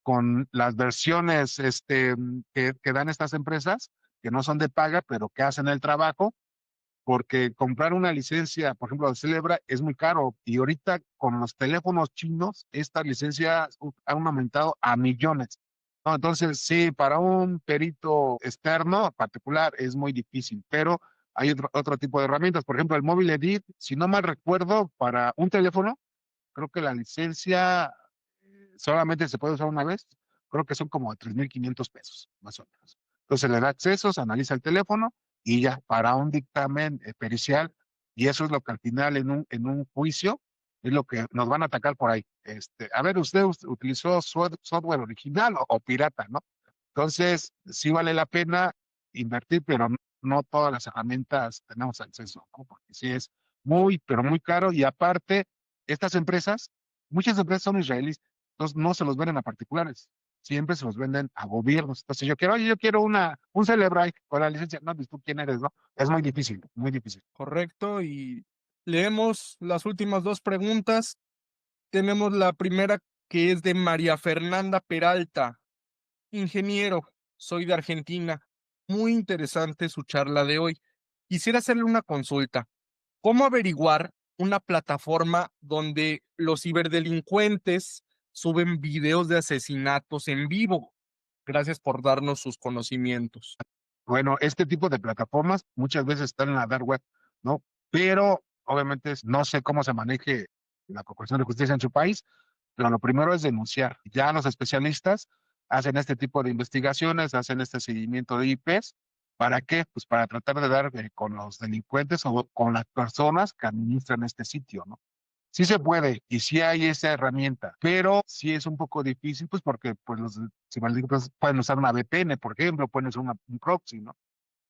con las versiones que dan estas empresas, que no son de paga, pero que hacen el trabajo, porque comprar una licencia, por ejemplo, de Celebra es muy caro. Y ahorita con los teléfonos chinos, estas licencias han aumentado a millones. ¿No? Entonces, sí, para un perito externo particular es muy difícil, pero hay otro tipo de herramientas. Por ejemplo, el móvil Edit, si no mal recuerdo, para un teléfono, creo que la licencia solamente se puede usar una vez, creo que son como 3,500 pesos, más o menos. Entonces le da accesos, analiza el teléfono y ya, para un dictamen pericial, y eso es lo que al final en un juicio es lo que nos van a atacar por ahí. A ver, usted utilizó software original o pirata, ¿no? Entonces, sí vale la pena invertir, pero no todas las herramientas tenemos acceso, ¿no? Porque sí es muy, pero muy caro. Y aparte, estas empresas, muchas empresas son israelíes, entonces no se los venden a particulares, siempre se los venden a gobiernos. Entonces yo quiero, oye, yo quiero un Celebrite con la licencia. No, pues tú quién eres, ¿no? Es muy difícil, muy difícil. Correcto, y leemos las últimas dos preguntas. Tenemos la primera, que es de María Fernanda Peralta. Ingeniero, soy de Argentina. Muy interesante su charla de hoy. Quisiera hacerle una consulta. ¿Cómo averiguar una plataforma donde los ciberdelincuentes suben videos de asesinatos en vivo? Gracias por darnos sus conocimientos. Bueno, este tipo de plataformas muchas veces están en la dark web, ¿no? Pero obviamente no sé cómo se maneje la Procuración de Justicia en su país, pero lo primero es denunciar. Ya los especialistas hacen este tipo de investigaciones, hacen este seguimiento de IPs. ¿Para qué? Pues para tratar de dar con los delincuentes o con las personas que administran este sitio, ¿no? Sí se puede y sí hay esa herramienta, pero sí es un poco difícil, pues porque pues los ciberdelincuentes pueden usar una VPN, por ejemplo, pueden usar un proxy, ¿no?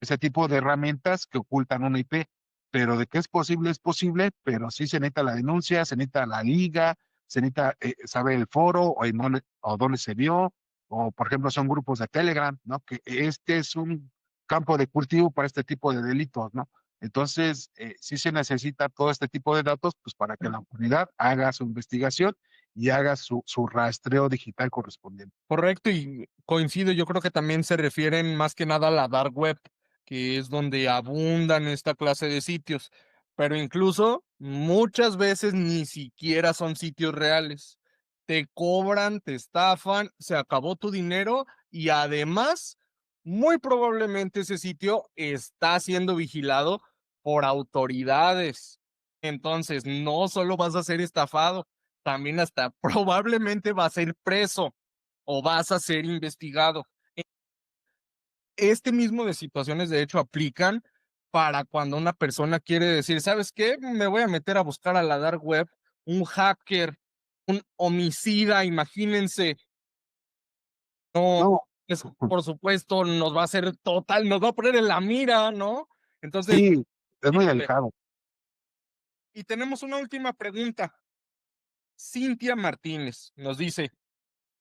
Ese tipo de herramientas que ocultan una IP, pero de que es posible, pero sí se necesita la denuncia, se necesita la liga, se necesita saber el foro o dónde se vio, o por ejemplo son grupos de Telegram, ¿no? Que este es un campo de cultivo para este tipo de delitos, ¿no? Entonces, sí se necesita todo este tipo de datos, pues para que la autoridad haga su investigación y haga su rastreo digital correspondiente. Correcto, y coincido, yo creo que también se refieren más que nada a la dark web, que es donde abundan esta clase de sitios, pero incluso muchas veces ni siquiera son sitios reales. Te cobran, te estafan, se acabó tu dinero y además, muy probablemente ese sitio está siendo vigilado por autoridades. Entonces, no solo vas a ser estafado, también hasta probablemente vas a ir preso o vas a ser investigado. Este mismo de situaciones, de hecho, aplican para cuando una persona quiere decir, ¿sabes qué? Me voy a meter a buscar a la dark web, un hacker, un homicida, imagínense, no, No, por supuesto, nos va a hacer total, nos va a poner en la mira, ¿no? Entonces, sí, es muy híjole, delicado. Y tenemos una última pregunta. Cintia Martínez nos dice,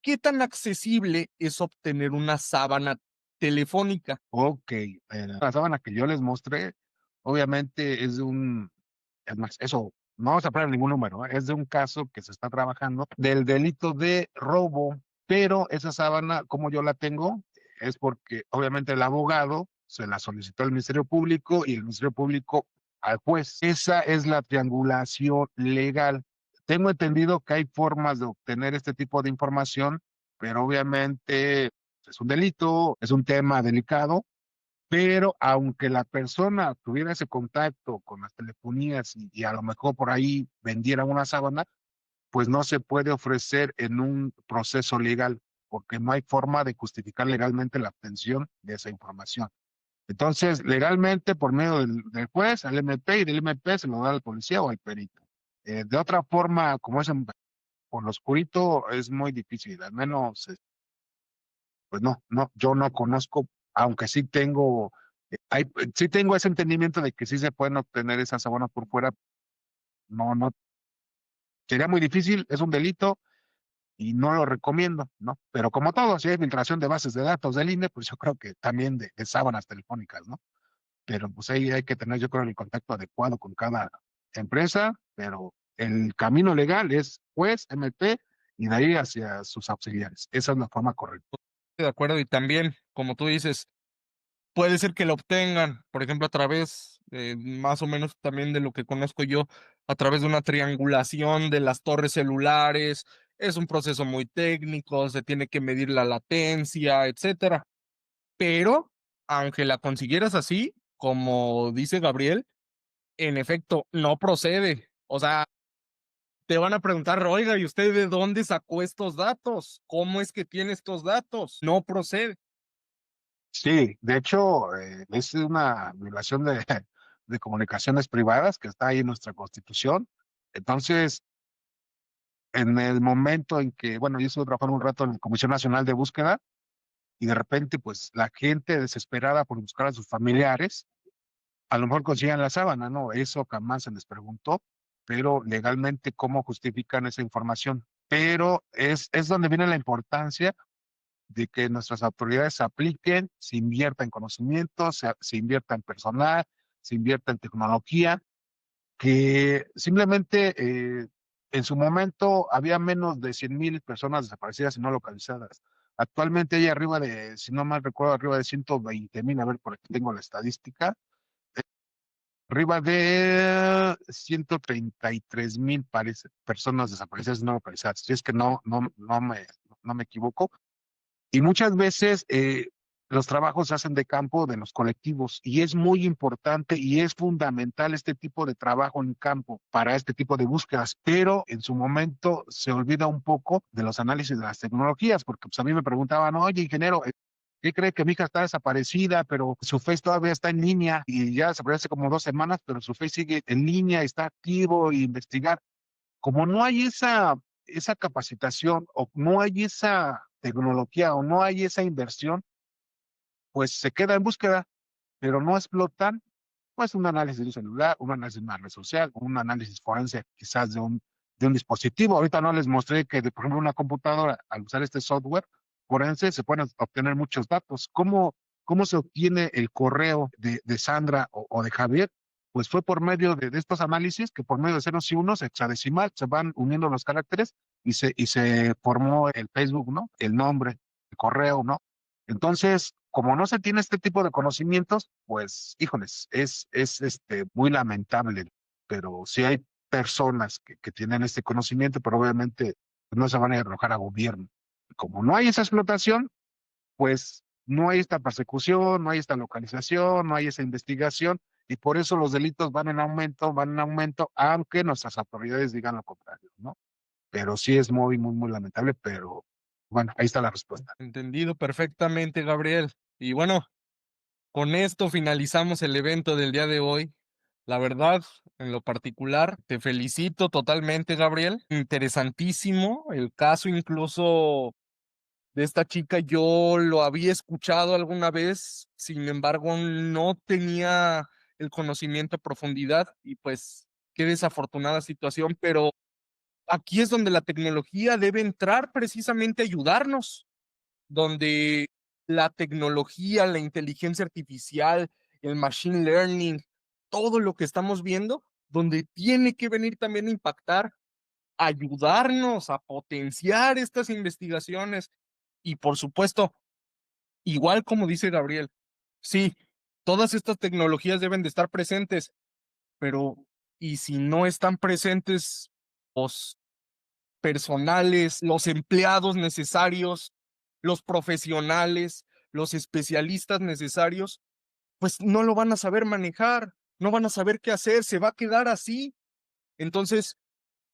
¿qué tan accesible es obtener una sábana telefónica? Ok, la sábana que yo les mostré, obviamente es más, eso, no vamos a poner ningún número, ¿eh? Es de un caso que se está trabajando del delito de robo, pero esa sábana, como yo la tengo, es porque obviamente el abogado se la solicitó al Ministerio Público y el Ministerio Público al juez. Esa es la triangulación legal. Tengo entendido que hay formas de obtener este tipo de información, pero obviamente es un delito, es un tema delicado, pero aunque la persona tuviera ese contacto con las telefonías y a lo mejor por ahí vendiera una sábana, pues no se puede ofrecer en un proceso legal, porque no hay forma de justificar legalmente la obtención de esa información. Entonces, legalmente, por medio del juez, al MP, y del MP se lo da al policía o al perito. De otra forma, como es por lo oscurito, es muy difícil, al menos pues no, yo no conozco, aunque sí tengo, sí tengo ese entendimiento de que sí se pueden obtener esas sábanas por fuera, no, sería muy difícil, es un delito y no lo recomiendo, ¿no? Pero como todo, si hay filtración de bases de datos del INE, pues yo creo que también de sábanas telefónicas, ¿no? Pero pues ahí hay que tener, yo creo, el contacto adecuado con cada empresa, pero el camino legal es juez, MP, y de ahí hacia sus auxiliares. Esa es la forma correcta. De acuerdo, y también, como tú dices, puede ser que lo obtengan, por ejemplo, a través, más o menos también de lo que conozco yo, a través de una triangulación de las torres celulares. Es un proceso muy técnico, se tiene que medir la latencia, etcétera. Pero, aunque la consiguieras así, como dice Gabriel, en efecto, no procede. O sea, te van a preguntar, oiga, ¿y usted de dónde sacó estos datos? ¿Cómo es que tiene estos datos? No procede. Sí, de hecho, es una violación de, de comunicaciones privadas que está ahí en nuestra Constitución. Entonces, en el momento en que, bueno, yo estuve trabajando un rato en la Comisión Nacional de Búsqueda y de repente, pues, la gente desesperada por buscar a sus familiares, a lo mejor consiguen la sábana, ¿no? Eso jamás se les preguntó, pero legalmente, ¿cómo justifican esa información? Pero es donde viene la importancia de que nuestras autoridades se apliquen, se invierta en conocimiento, se invierta en personal, se invierta en tecnología, que simplemente en su momento había menos de 100,000 personas desaparecidas y no localizadas. Actualmente hay arriba de, si no mal recuerdo, arriba de 120,000, a ver, por aquí tengo la estadística, arriba de 133,000 personas desaparecidas y no localizadas. Si es que no me equivoco. Y muchas veces los trabajos se hacen de campo de los colectivos y es muy importante y es fundamental este tipo de trabajo en campo para este tipo de búsquedas, pero en su momento se olvida un poco de los análisis de las tecnologías, porque pues a mí me preguntaban, oye, ingeniero, ¿qué cree que mi hija está desaparecida, pero su Face todavía está en línea y ya desapareció hace como 2 semanas, pero su Face sigue en línea, está activo e investigar? Como no hay esa capacitación o no hay esa tecnología o no hay esa inversión, pues se queda en búsqueda, pero no explotan pues un análisis de un celular, un análisis de una red social, un análisis forense quizás de un dispositivo. Ahorita no les mostré que, por ejemplo, una computadora, al usar este software forense, se pueden obtener muchos datos. ¿Cómo se obtiene el correo de Sandra o de Javier? Pues fue por medio de estos análisis que por medio de ceros y unos hexadecimal se van uniendo los caracteres y se formó el Facebook, ¿no? El nombre, el correo, ¿no? Entonces, como no se tiene este tipo de conocimientos, pues, híjoles, es muy lamentable, pero sí hay personas que tienen este conocimiento, pero obviamente no se van a arrojar a gobierno. Como no hay esa explotación, pues no hay esta persecución, no hay esta localización, no hay esa investigación, y por eso los delitos van en aumento, aunque nuestras autoridades digan lo contrario, ¿no? Pero sí es muy lamentable, pero bueno, ahí está la respuesta. Entendido perfectamente, Gabriel. Y bueno, con esto finalizamos el evento del día de hoy. La verdad, en lo particular, te felicito totalmente, Gabriel. Interesantísimo el caso, incluso de esta chica. Yo lo había escuchado alguna vez, sin embargo, no tenía el conocimiento a profundidad y pues qué desafortunada situación, pero aquí es donde la tecnología debe entrar precisamente a ayudarnos, donde la tecnología, la inteligencia artificial, el machine learning, todo lo que estamos viendo, donde tiene que venir también a impactar, ayudarnos a potenciar estas investigaciones y, por supuesto, igual como dice Gabriel, sí, todas estas tecnologías deben de estar presentes, pero ¿y si no están presentes los personales, los empleados necesarios, los profesionales, los especialistas necesarios? Pues no lo van a saber manejar, no van a saber qué hacer, se va a quedar así. Entonces,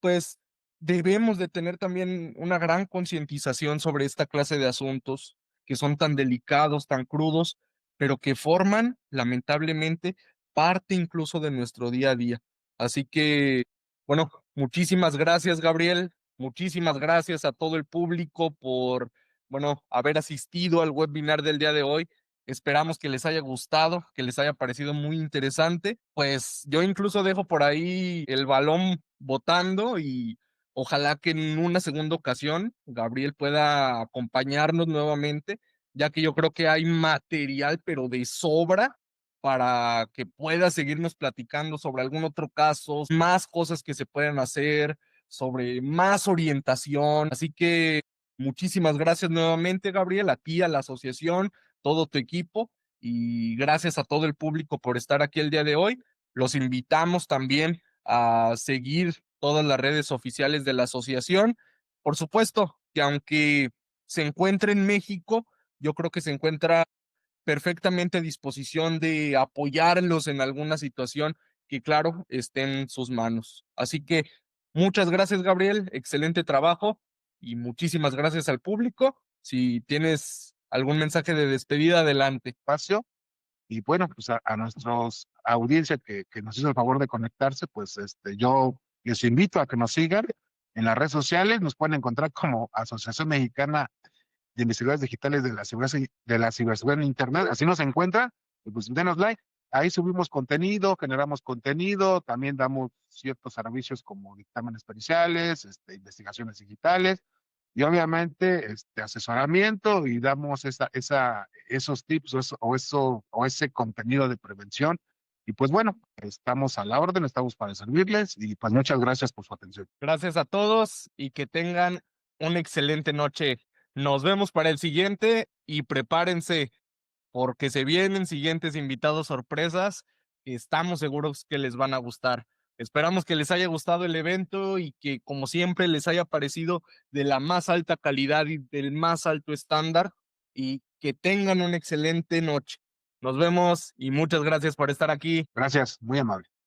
pues debemos de tener también una gran concientización sobre esta clase de asuntos que son tan delicados, tan crudos, pero que forman, lamentablemente, parte incluso de nuestro día a día. Así que, bueno, muchísimas gracias, Gabriel. Muchísimas gracias a todo el público por, bueno, haber asistido al webinar del día de hoy. Esperamos que les haya gustado, que les haya parecido muy interesante. Pues yo incluso dejo por ahí el balón botando y ojalá que en una segunda ocasión Gabriel pueda acompañarnos nuevamente, ya que yo creo que hay material, pero de sobra, para que pueda seguirnos platicando sobre algún otro caso, más cosas que se pueden hacer, sobre más orientación. Así que muchísimas gracias nuevamente, Gabriel, a ti, a la asociación, todo tu equipo, y gracias a todo el público por estar aquí el día de hoy. Los invitamos también a seguir todas las redes oficiales de la asociación. Por supuesto que aunque se encuentre en México, yo creo que se encuentra perfectamente a disposición de apoyarlos en alguna situación que, claro, esté en sus manos. Así que muchas gracias, Gabriel. Excelente trabajo y muchísimas gracias al público. Si tienes algún mensaje de despedida, adelante. Espacio. Y bueno, pues a nuestros audiencia que nos hizo el favor de conectarse, pues yo les invito a que nos sigan en las redes sociales. Nos pueden encontrar como Asociación Mexicana de Investigadores Digitales de la Ciberseguridad en Internet. Así nos encuentran, y pues denos like. Ahí subimos contenido, generamos contenido, también damos ciertos servicios como dictámenes periciales, investigaciones digitales y obviamente asesoramiento, y damos esos tips o ese contenido de prevención. Y pues bueno, estamos a la orden, estamos para servirles y pues muchas gracias por su atención. Gracias a todos y que tengan una excelente noche. Nos vemos para el siguiente y prepárense porque se vienen siguientes invitados sorpresas que estamos seguros que les van a gustar. Esperamos que les haya gustado el evento y que, como siempre, les haya parecido de la más alta calidad y del más alto estándar, y que tengan una excelente noche. Nos vemos y muchas gracias por estar aquí. Gracias, muy amable.